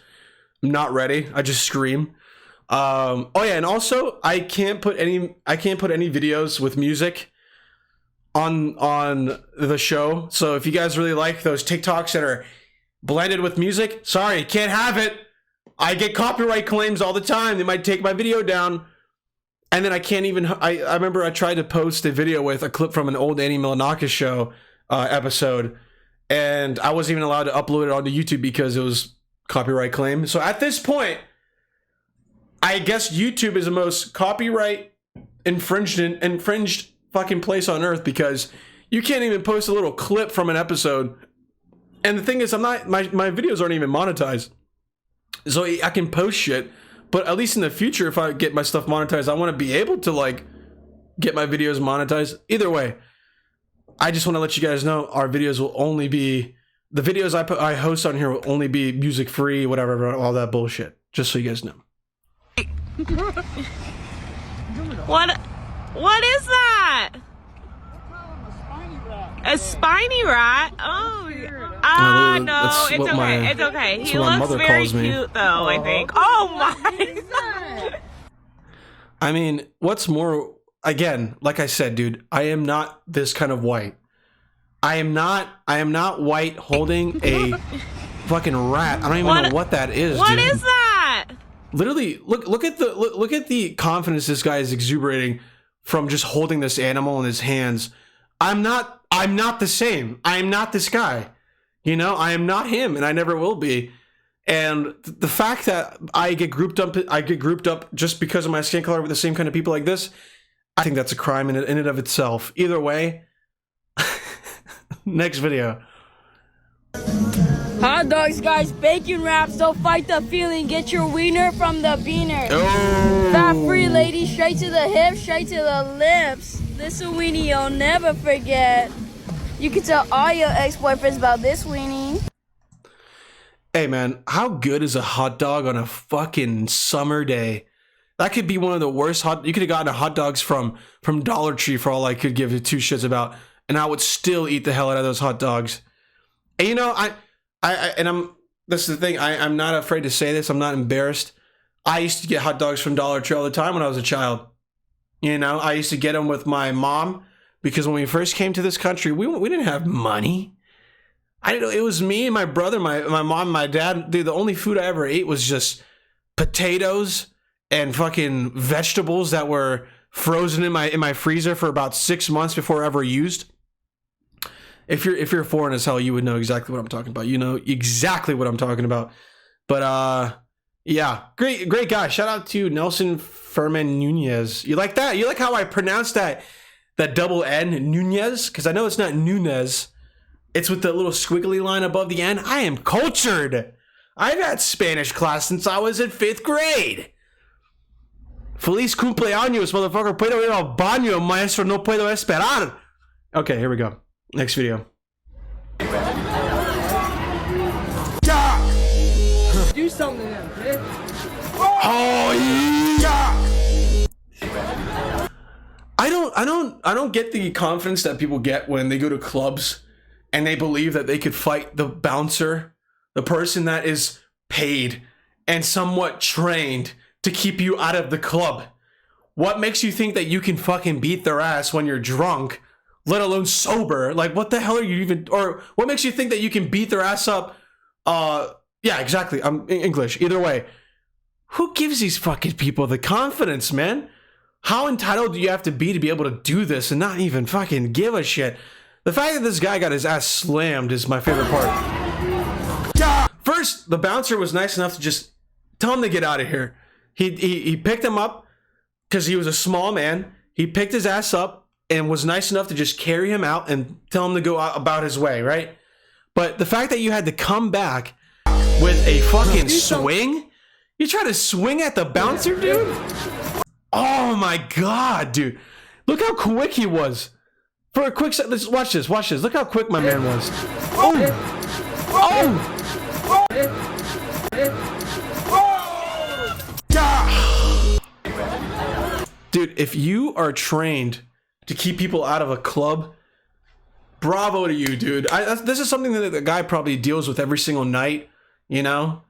not ready. I just scream. Oh yeah, and also I can't put any videos with music on the show. So if you guys really like those TikToks that are blended with music, sorry, can't have it. I get copyright claims all the time. They might take my video down. And then I can't even, I remember I tried to post a video with a clip from an old Annie Milanakis show episode, and I wasn't even allowed to upload it onto YouTube because it was copyright claim. So at this point, I guess YouTube is the most copyright infringed fucking place on earth because you can't even post a little clip from an episode. And the thing is, my videos aren't even monetized. So I can post shit, but at least in the future, if I get my stuff monetized, I want to be able to like get my videos monetized. Either way, I just want to let you guys know our videos will only be, the videos I host on here will only be music free, whatever, all that bullshit. Just so you guys know. What is that? A spiny rat? Oh, no, it's okay. It's okay. He looks very cute, though, I think. Oh my God. I mean, what's more, again, like I said, dude, I am not this kind of white. I am not white holding a fucking rat. I don't even know what that is, What dude. is that? Literally, look at the confidence this guy is exuberating from just holding this animal in his hands. I'm not the same. I am not this guy. You know, I am not him, and I never will be. And the fact that I get grouped up just because of my skin color with the same kind of people like this, I think that's a crime in and of itself. Either way, next video. Hot dogs, guys, bacon wraps, don't fight the feeling. Get your wiener from the beaner. Oh. Fat free lady, straight to the hips, straight to the lips. This a weenie you'll never forget. You can tell all your ex-boyfriends about this weenie. Hey man, how good is a hot dog on a fucking summer day? That could be one of the worst you could have gotten hot dogs from Dollar Tree for all I could give two shits about, and I would still eat the hell out of those hot dogs. And you know, this is the thing, I'm not afraid to say this, I'm not embarrassed. I used to get hot dogs from Dollar Tree all the time when I was a child. You know, I used to get them with my mom because when we first came to this country, we didn't have money. I didn't know, it was me and my brother, my mom, and my dad. Dude, the only food I ever ate was just potatoes and fucking vegetables that were frozen in my freezer for about 6 months before ever used. If you're foreign as hell, you would know exactly what I'm talking about. You know exactly what I'm talking about. But yeah, great guy. Shout out to Nelson Furman Nunez. You like that? You like how I pronounced that double N, Nunez? Because I know it's not Nunez. It's with the little squiggly line above the N. I am cultured. I've had Spanish class since I was in 5th grade. Feliz cumpleaños, motherfucker. Puedo ir al baño, maestro. No puedo esperar. Okay, here we go. Next video. Do something to them, bitch. Oh yeah. I don't get the confidence that people get when they go to clubs and they believe that they could fight the bouncer, the person that is paid and somewhat trained to keep you out of the club. What makes you think that you can fucking beat their ass when you're drunk, let alone sober? Like, what the hell are you even, or what makes you think that you can beat their ass up? Yeah, exactly. I'm English. Either way, who gives these fucking people the confidence, man? How entitled do you have to be able to do this and not even fucking give a shit? The fact that this guy got his ass slammed is my favorite part. First, the bouncer was nice enough to just tell him to get out of here. He picked him up because he was a small man. He picked his ass up and was nice enough to just carry him out and tell him to go about his way, right? But the fact that you had to come back with a fucking swing? You try to swing at the bouncer, dude? Oh my god, dude. Look how quick he was. For a quick second, let's watch this. Look how quick my man was. Oh! Dude, if you are trained to keep people out of a club, bravo to you, dude. This is something that the guy probably deals with every single night, you know?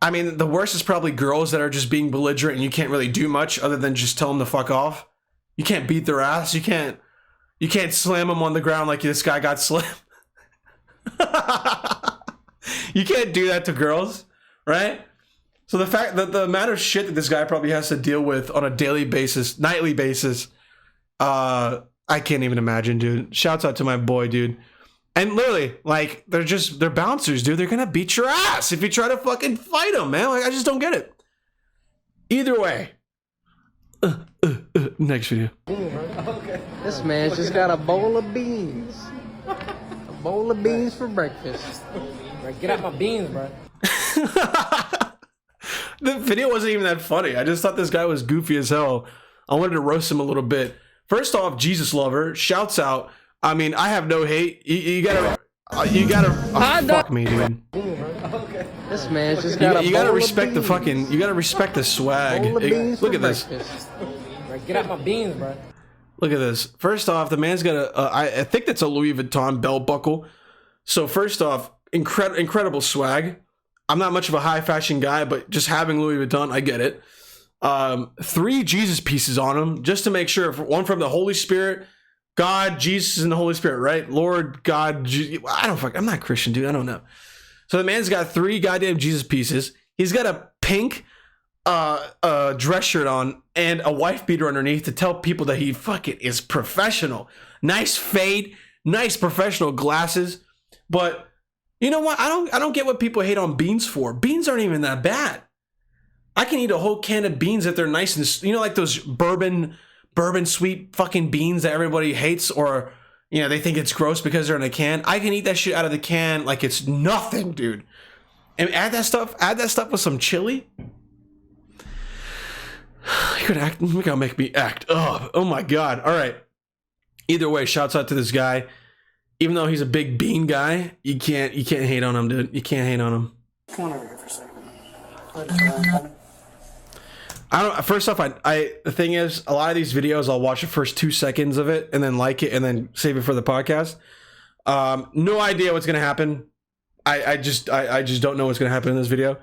I mean, the worst is probably girls that are just being belligerent and you can't really do much other than just tell them to fuck off. You can't beat their ass. You can't slam them on the ground like this guy got slammed. You can't do that to girls, right? So the fact that the amount of shit that this guy probably has to deal with on a daily basis, nightly basis, I can't even imagine, dude. Shouts out to my boy, dude. And literally, like, they're bouncers, dude. They're gonna beat your ass if you try to fucking fight them, man. Like, I just don't get it. Either way. Next video. Okay. This man's just got a bowl of beans. A bowl of beans for breakfast. Get out my beans, bro. The video wasn't even that funny. I just thought this guy was goofy as hell. I wanted to roast him a little bit. First off, Jesus lover, shouts out. I mean, I have no hate. You gotta fuck me, dude. Okay. This man's just got you gotta respect the fucking. You gotta respect the swag. Look at this. Get out my beans, bro. Look at this. First off, the man's got I think that's a Louis Vuitton belt buckle. So first off, incredible swag. I'm not much of a high fashion guy, but just having Louis Vuitton, I get it. 3 Jesus pieces on him, just to make sure. One from the Holy Spirit. God, Jesus, and the Holy Spirit, right? Lord, God, I'm not Christian, dude. I don't know. So the man's got 3 goddamn Jesus pieces. He's got a pink dress shirt on and a wife beater underneath to tell people that he fucking is professional. Nice fade, nice professional glasses. But you know what? I don't get what people hate on beans for. Beans aren't even that bad. I can eat a whole can of beans if they're nice and, you know, like those bourbon sweet fucking beans that everybody hates, or, you know, they think it's gross because they're in a can. I can eat that shit out of the can like it's nothing, dude. And add that stuff with some chili. You're gonna make me act up. Oh my god. All right. Either way, shouts out to this guy. Even though he's a big bean guy, you can't hate on him, dude. You can't hate on him. Come on over here for a second. First off, the thing is, a lot of these videos, I'll watch the first 2 seconds of it and then like it and then save it for the podcast. No idea what's gonna happen. I just don't know what's gonna happen in this video.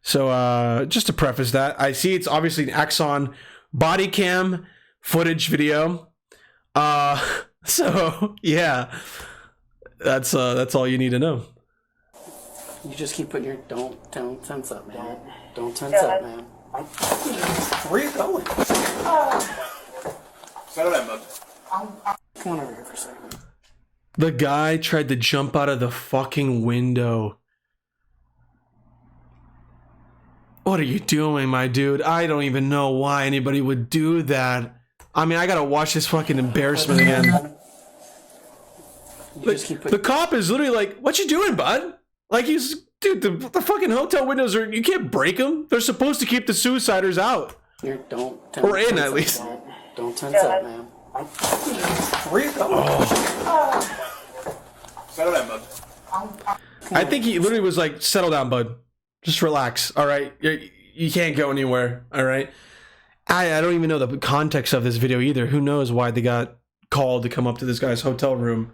So just to preface that, I see it's obviously an Axon body cam footage video. So yeah, that's all you need to know. You just keep putting your don't tense up, man. Don't tense up, man. Where are you going? Settle that, bud. Come on over here for a second. The guy tried to jump out of the fucking window. What are you doing, my dude? I don't even know why anybody would do that. I mean, I gotta watch this fucking embarrassment again. The cop is literally like, "What you doing, bud?" Like, dude, the fucking hotel windows you can't break them. They're supposed to keep the suiciders out. Or in, at least. Don't tense up, man. Where are you going? Settle that, bud. I think he literally was like, "Settle down, bud. Just relax, all right? You can't go anywhere, all right?" I don't even know the context of this video either. Who knows why they got called to come up to this guy's hotel room.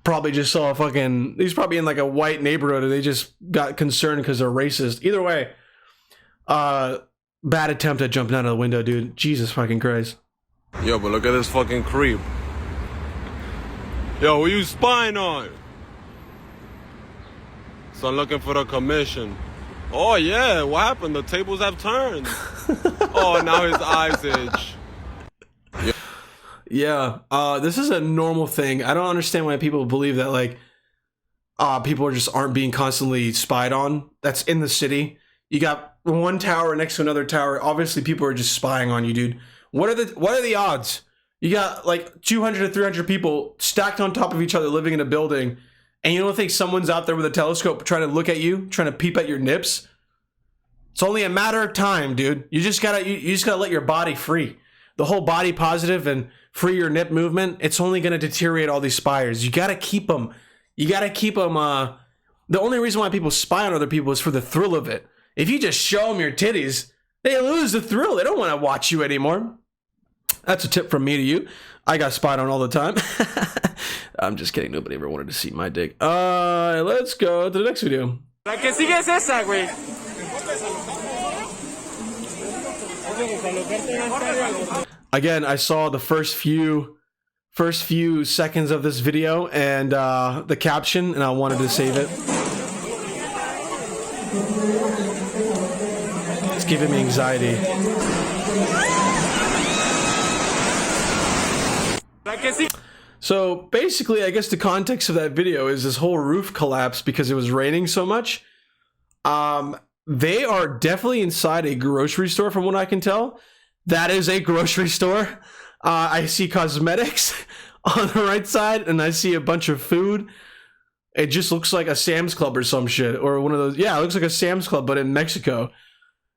Probably just saw he's probably in like a white neighborhood and they just got concerned because they're racist. Either way, bad attempt at jumping out of the window, dude. Jesus fucking Christ. Yo, but look at this fucking creep. Yo, who you spying on? So I'm looking for the commission. Oh yeah, what happened? The tables have turned. Oh, now his eyes itch. Yeah, this is a normal thing. I don't understand why people believe that, like, people aren't being constantly spied on. That's in the city. You got one tower next to another tower. Obviously, people are just spying on you, dude. What are the odds? You got like 200 to 300 people stacked on top of each other living in a building, and you don't think someone's out there with a telescope trying to look at you, trying to peep at your nips? It's only a matter of time, dude. You just gotta let your body free. The whole body positive and free your nip movement, it's only going to deteriorate all these spires. You got to keep them. You got to keep them. The only reason why people spy on other people is for the thrill of it. If you just show them your titties, they lose the thrill. They don't want to watch you anymore. That's a tip from me to you. I got spied on all the time. I'm just kidding. Nobody ever wanted to see my dick. Let's go to the next video. La que sigue es esa, güey. Again, I saw the first few seconds of this video and the caption, and I wanted to save it. It's giving me anxiety. So basically, I guess the context of that video is this whole roof collapsed because it was raining so much. They are definitely inside a grocery store from what I can tell. That is a grocery store. I see cosmetics on the right side, and I see a bunch of food. It just looks like a Sam's Club or some shit, or one of those. Yeah, it looks like a Sam's Club, but in Mexico.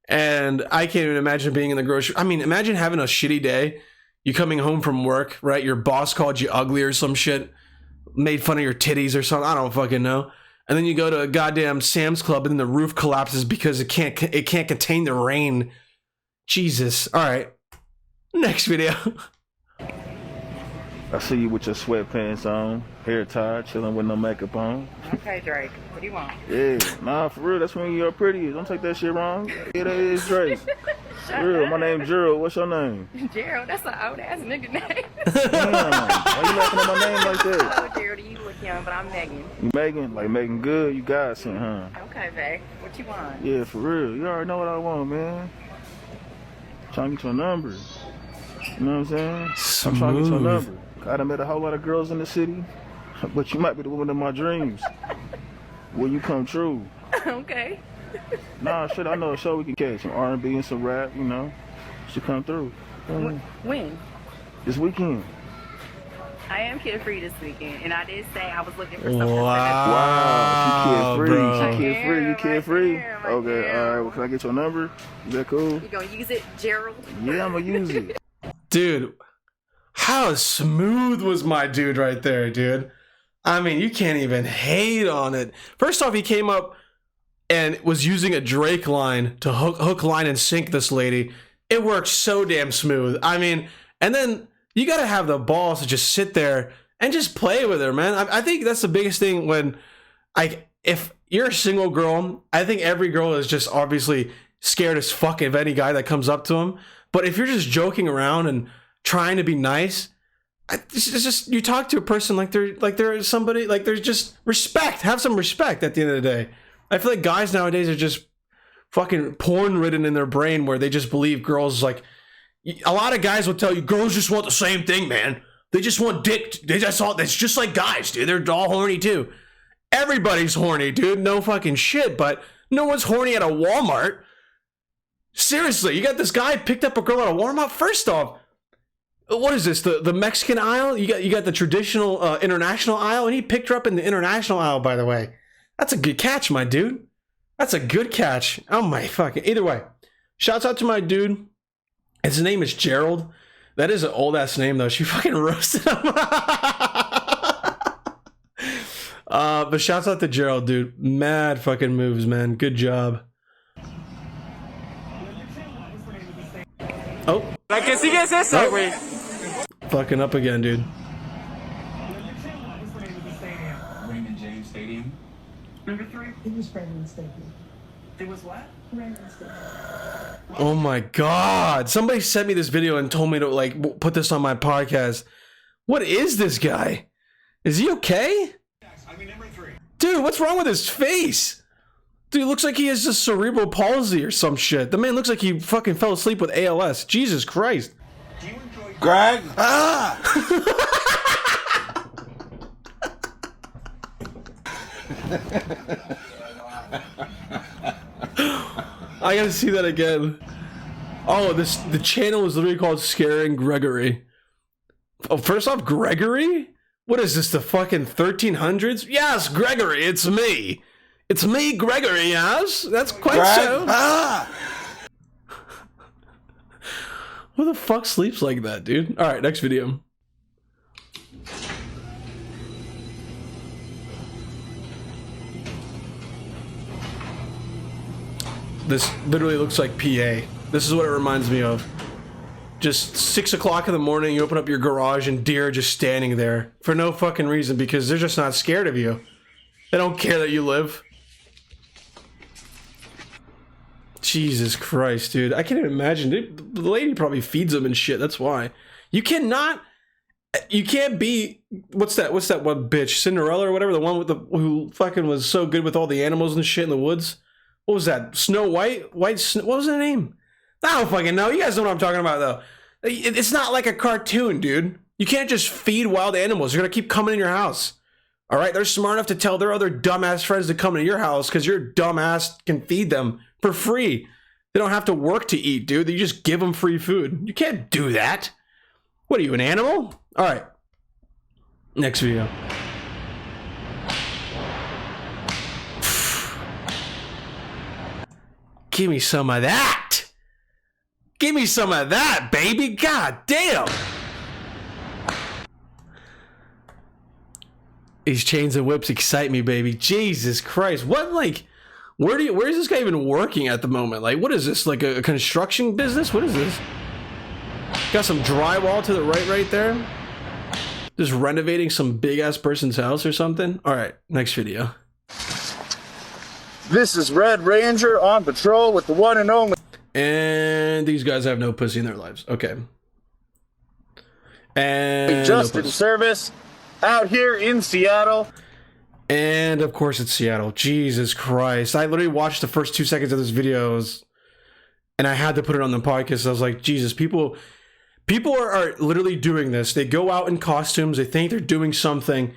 And I can't even imagine being in the grocery. I mean, imagine having a shitty day. You coming home from work, right? Your boss called you ugly or some shit, made fun of your titties or something. I don't fucking know. And then you go to a goddamn Sam's Club, and then the roof collapses because it can't contain the rain. Jesus. All right. Next video. I see you with your sweatpants on, hair tied, chilling with no makeup on. Okay, Drake. What do you want? Yeah, nah, for real, that's when you're pretty. Don't take that shit wrong. Yeah, that is Drake. Real, my name's Gerald. What's your name? Gerald, that's an old ass nigga name. Damn, why you laughing at my name like that? Oh, Gerald, you look young, but I'm Megan. You Megan? Like Megan Good? You got sent, huh? Okay, babe. What you want? Yeah, for real. You already know what I want, man. Trying to get your number. You know what I'm saying? I'm trying to get your number. I done met a whole lot of girls in the city, but you might be the woman of my dreams. Will you come true? Okay. Nah, shit, I know a show we can catch. Some R&B and some rap, you know. Should come through. When? This weekend. I am kid free this weekend, and I did say I was looking for something. Wow, she kid free. bro. She kid free. You kid free? Right Okay, there. all right. Well, can I get your number? Is that cool? You gonna use it, Gerald? Yeah, I'm gonna use it. Dude, how smooth was my dude right there, dude? I mean, you can't even hate on it. First off, he came up and was using a Drake line to hook, line, and sink this lady. It worked so damn smooth. I mean, and then you got to have the balls to just sit there and just play with her, man. I think that's the biggest thing when, like, if you're a single girl, I think every girl is just obviously scared as fuck of any guy that comes up to them. But if you're just joking around and trying to be nice, it's just you talk to a person like they're somebody, like there's just respect. Have some respect at the end of the day. I feel like guys nowadays are just fucking porn ridden in their brain where they just believe girls, like, a lot of guys will tell you girls just want the same thing, man. They just want dick. It's just like guys, dude. They're all horny too. Everybody's horny, dude. No fucking shit, but no one's horny at a Walmart. Seriously, you got this guy picked up a girl at a Walmart. First off, what is this? The Mexican aisle? You got the traditional international aisle, and he picked her up in the international aisle, by the way. That's a good catch, my dude. That's a good catch. Oh my fucking. Either way, shouts out to my dude. His name is Gerald. That is an old ass name though. She fucking roasted him. But shouts out to Gerald, dude. Mad fucking moves, man. Good job. Oh. La que sigue es esa, güey. Fucking up again, dude. Raymond James Stadium. Number 3? It was Raymond Stadium. It was what? Raymond Stadium. Oh my god. Somebody sent me this video and told me to, like, put this on my podcast. What is this guy? Is he okay? I mean, number 3. Dude, what's wrong with his face? Dude, looks like he has just cerebral palsy or some shit. The man looks like he fucking fell asleep with ALS. Jesus Christ. Do you enjoy Greg? I gotta see that again. Oh, the channel is literally called Scaring Gregory. Oh, first off, Gregory? What is this, the fucking 1300s? Yes, Gregory, it's me. It's me, Gregory, yes? That's quite so. Who the fuck sleeps like that, dude? Alright, next video. This literally looks like PA. This is what it reminds me of. Just 6 o'clock in the morning, you open up your garage and deer are just standing there for no fucking reason because they're just not scared of you. They don't care that you live. Jesus Christ, dude. I can't even imagine. Dude, the lady probably feeds them and shit. That's why. You can't be, what's that one bitch? Cinderella or whatever? The one with who fucking was so good with all the animals and shit in the woods? What was that? Snow White? What was her name? I don't fucking know. You guys know what I'm talking about, though. It's not like a cartoon, dude. You can't just feed wild animals. They're gonna keep coming in your house. All right? They're smart enough to tell their other dumbass friends to come into your house because your dumbass can feed them for free. They don't have to work to eat, dude. You just give them free food. You can't do that. What are you, an animal? All right. Next video. Give me some of that. Give me some of that, baby. God damn. These chains and whips excite me, baby. Jesus Christ. What, like, where is this guy even working at the moment? Like, what is this? Like a construction business? What is this? Got some drywall to the right there. Just renovating some big ass person's house or something. All right, next video. This is Red Ranger on patrol with the one and only. And these guys have no pussy in their lives. Okay. And just in service out here in Seattle. And of course it's Seattle. Jesus Christ. I literally watched the first 2 seconds of this video and I had to put it on the podcast. I was like, Jesus, people are literally doing this. They go out in costumes. They think they're doing something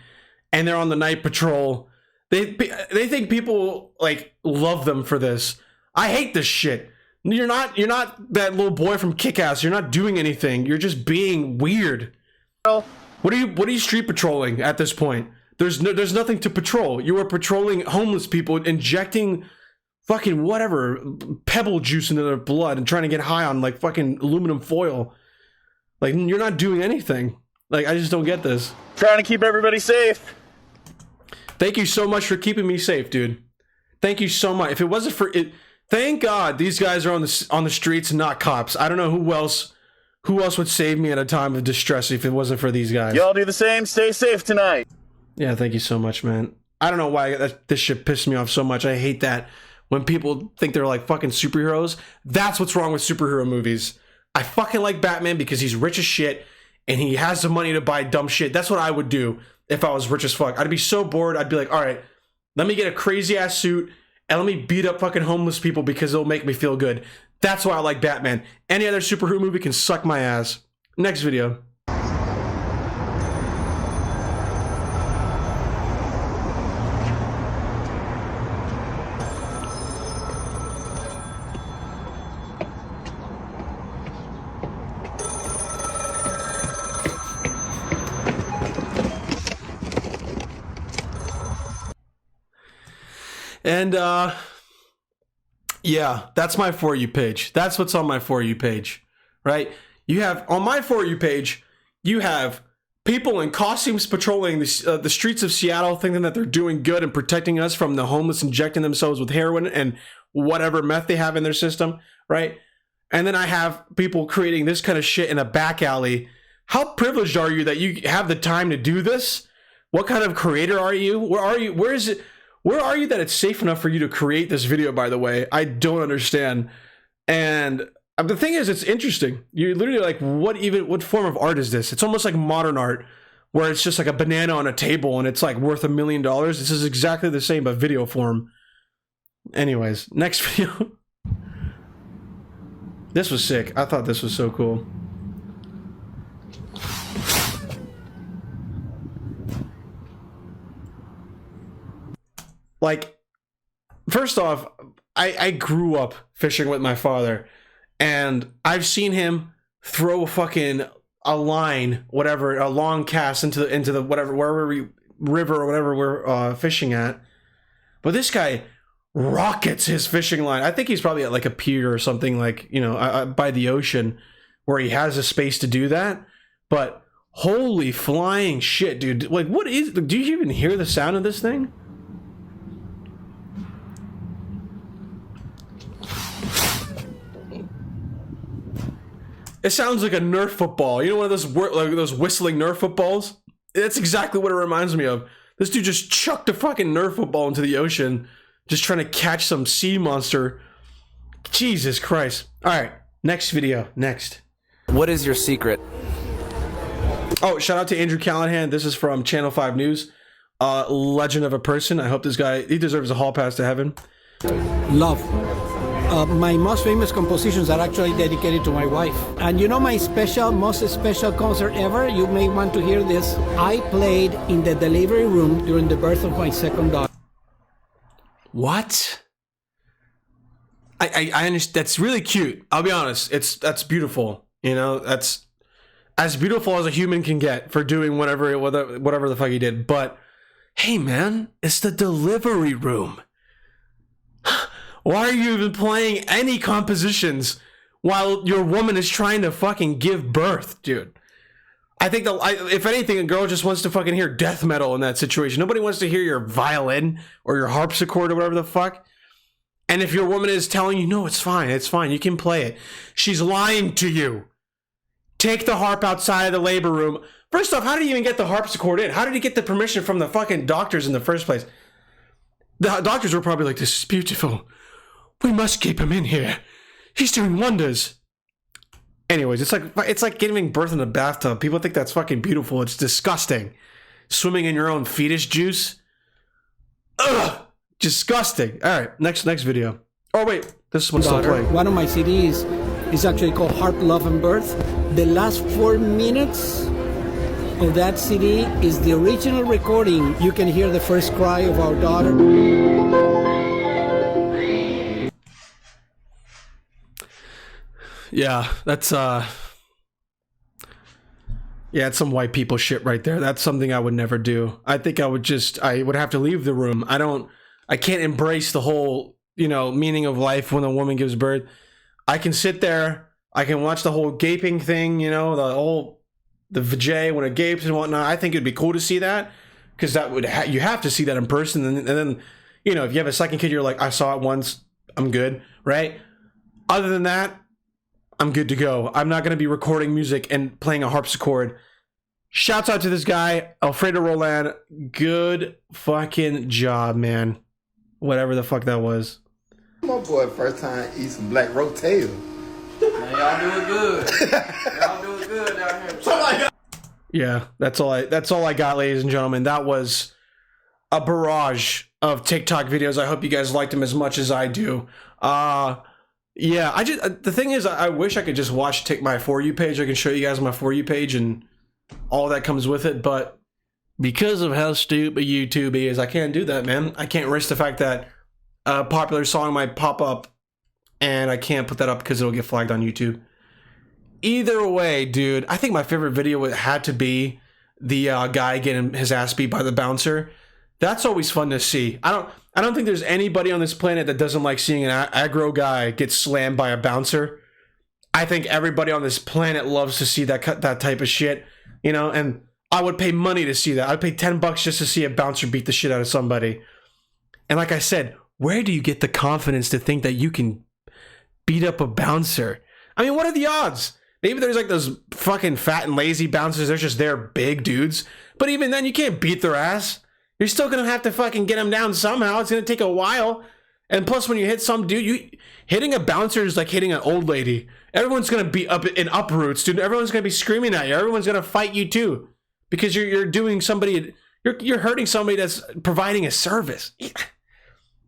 and they're on the night patrol. They think people like love them for this. I hate this shit. You're not that little boy from Kick-Ass. You're not doing anything. You're just being weird. What are you street patrolling at this point? There's nothing to patrol. You are patrolling homeless people, injecting fucking whatever pebble juice into their blood and trying to get high on like fucking aluminum foil. Like, you're not doing anything. Like, I just don't get this. Trying to keep everybody safe. Thank you so much for keeping me safe, dude. Thank you so much. If it wasn't for it, thank God these guys are on the streets and not cops. I don't know who else would save me at a time of distress if it wasn't for these guys. Y'all do the same. Stay safe tonight. Yeah, thank you so much, man. I don't know why this shit pissed me off so much. I hate that when people think they're like fucking superheroes. That's what's wrong with superhero movies. I fucking like Batman because he's rich as shit and he has the money to buy dumb shit. That's what I would do if I was rich as fuck. I'd be so bored. I'd be like, all right, let me get a crazy ass suit and let me beat up fucking homeless people because it'll make me feel good. That's why I like Batman. Any other superhero movie can suck my ass. Next video. And, yeah, that's my For You page. That's what's on my For You page, right? You have, on my For You page, you have people in costumes patrolling the streets of Seattle thinking that they're doing good and protecting us from the homeless injecting themselves with heroin and whatever meth they have in their system, right? And then I have people creating this kind of shit in a back alley. How privileged are you that you have the time to do this? What kind of creator are you? Where are you? Where is it? Where are you that it's safe enough for you to create this video, by the way? I don't understand. And the thing is, it's interesting. You're literally like, what form of art is this? It's almost like modern art, where it's just like a banana on a table and it's like worth $1 million. This is exactly the same, but video form. Anyways, next video. This was sick. I thought this was so cool. Like, first off, I grew up fishing with my father, and I've seen him throw a line, whatever, a long cast into the whatever, wherever river or whatever we're fishing at. But this guy rockets his fishing line. I think he's probably at like a pier or something, like, you know, by the ocean, where he has a space to do that. But holy flying shit, dude! Like, do you even hear the sound of this thing? It sounds like a Nerf football. You know, one of those whistling Nerf footballs? That's exactly what it reminds me of. This dude just chucked a fucking Nerf football into the ocean, just trying to catch some sea monster. Jesus Christ. Alright, next video. Next. What is your secret? Oh, shout out to Andrew Callahan. This is from Channel 5 News. Legend of a person. I hope this guy, he deserves a hall pass to heaven. Love. My most famous compositions are actually dedicated to my wife. And you know my most special concert ever? You may want to hear this. I played in the delivery room during the birth of my second daughter. What? I understand. That's really cute. I'll be honest. That's beautiful. You know, that's as beautiful as a human can get for doing whatever the fuck he did. But hey, man, it's the delivery room. Why are you even playing any compositions while your woman is trying to fucking give birth, dude? I think if anything, a girl just wants to fucking hear death metal in that situation. Nobody wants to hear your violin or your harpsichord or whatever the fuck. And if your woman is telling you, no, it's fine, you can play it, she's lying to you. Take the harp outside of the labor room. First off, how did you even get the harpsichord in? How did you get the permission from the fucking doctors in the first place? The doctors were probably like, this is beautiful. We must keep him in here. He's doing wonders. Anyways, it's like giving birth in a bathtub. People think that's fucking beautiful. It's disgusting. Swimming in your own fetus juice. Ugh, disgusting. All right, next video. Oh wait, this is what's still playing. One of my CDs is actually called Heart, Love, and Birth. The last 4 minutes of that CD is the original recording. You can hear the first cry of our daughter. Yeah, that's it's some white people shit right there. That's something I would never do. I think I would have to leave the room. I can't embrace the whole, meaning of life when a woman gives birth. I can sit there, I can watch the whole gaping thing, the vajay when it gapes and whatnot. I think it'd be cool to see that, because that would you have to see that in person, and then if you have a second kid, you're like, I saw it once, I'm good, right? Other than that, I'm good to go. I'm not going to be recording music and playing a harpsichord. Shouts out to this guy, Alfredo Roland. Good fucking job, man. Whatever the fuck that was. My boy, first time eat some black rotel. Man, y'all doing good. Y'all doing good down here. Yeah, that's all I got, ladies and gentlemen. That was a barrage of TikTok videos. I hope you guys liked them as much as I do. Yeah, the thing is, I wish I could just watch my For You page. I can show you guys my For You page and all that comes with it, but because of how stupid YouTube is, I can't do that, man. I can't risk the fact that a popular song might pop up and I can't put that up because it'll get flagged on YouTube. Either way, dude, I think my favorite video had to be the guy getting his ass beat by the bouncer. That's always fun to see. I don't think there's anybody on this planet that doesn't like seeing an aggro guy get slammed by a bouncer. I think everybody on this planet loves to see that type of shit, and I would pay money to see that. I'd pay $10 just to see a bouncer beat the shit out of somebody. And like I said, where do you get the confidence to think that you can beat up a bouncer? I mean, what are the odds? Maybe there's like those fucking fat and lazy bouncers. They're just big dudes. But even then, you can't beat their ass. You're still going to have to fucking get them down somehow. It's going to take a while. And plus, when you hit some dude, hitting a bouncer is like hitting an old lady. Everyone's going to be up in uproots, dude. Everyone's going to be screaming at you. Everyone's going to fight you too. Because you're doing somebody, you're hurting somebody that's providing a service.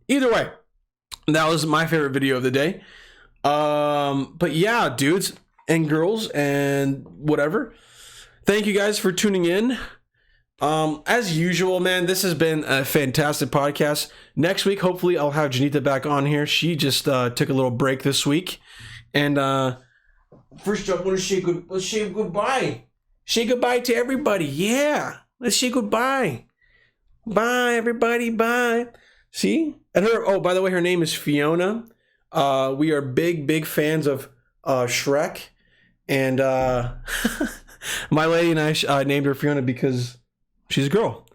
Either way, that was my favorite video of the day. But yeah, dudes and girls and whatever. Thank you guys for tuning in. As usual, man, this has been a fantastic podcast. Next week, hopefully, I'll have Janita back on here. She just took a little break this week. And first up, let's say goodbye. Say goodbye to everybody. Yeah, let's say goodbye. Bye, everybody. Bye. See? And by the way, her name is Fiona. We are big fans of Shrek. And my lady and I named her Fiona because she's a girl.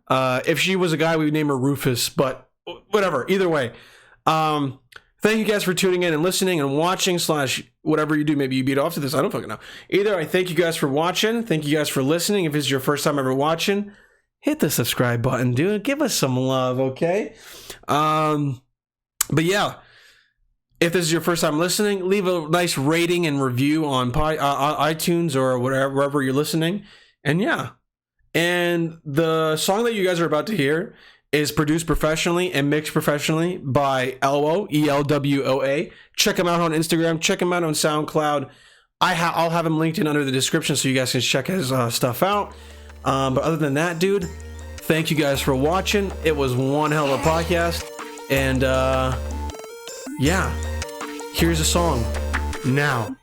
If she was a guy, we would name her Rufus, but whatever. Either way. Thank you guys for tuning in and listening and watching / whatever you do. Maybe you beat off to this. I don't fucking know. Either I thank you guys for watching. Thank you guys for listening. If it's your first time ever watching, hit the subscribe button, dude. Give us some love, okay? But yeah, if this is your first time listening, leave a nice rating and review on iTunes or wherever you're listening. And yeah. And the song that you guys are about to hear is produced professionally and mixed professionally by Elwo, ELWOA. Check him out on Instagram. Check him out on SoundCloud. I'll have him linked in under the description so you guys can check his stuff out. But other than that, dude, thank you guys for watching. It was one hell of a podcast. And yeah, here's a song now.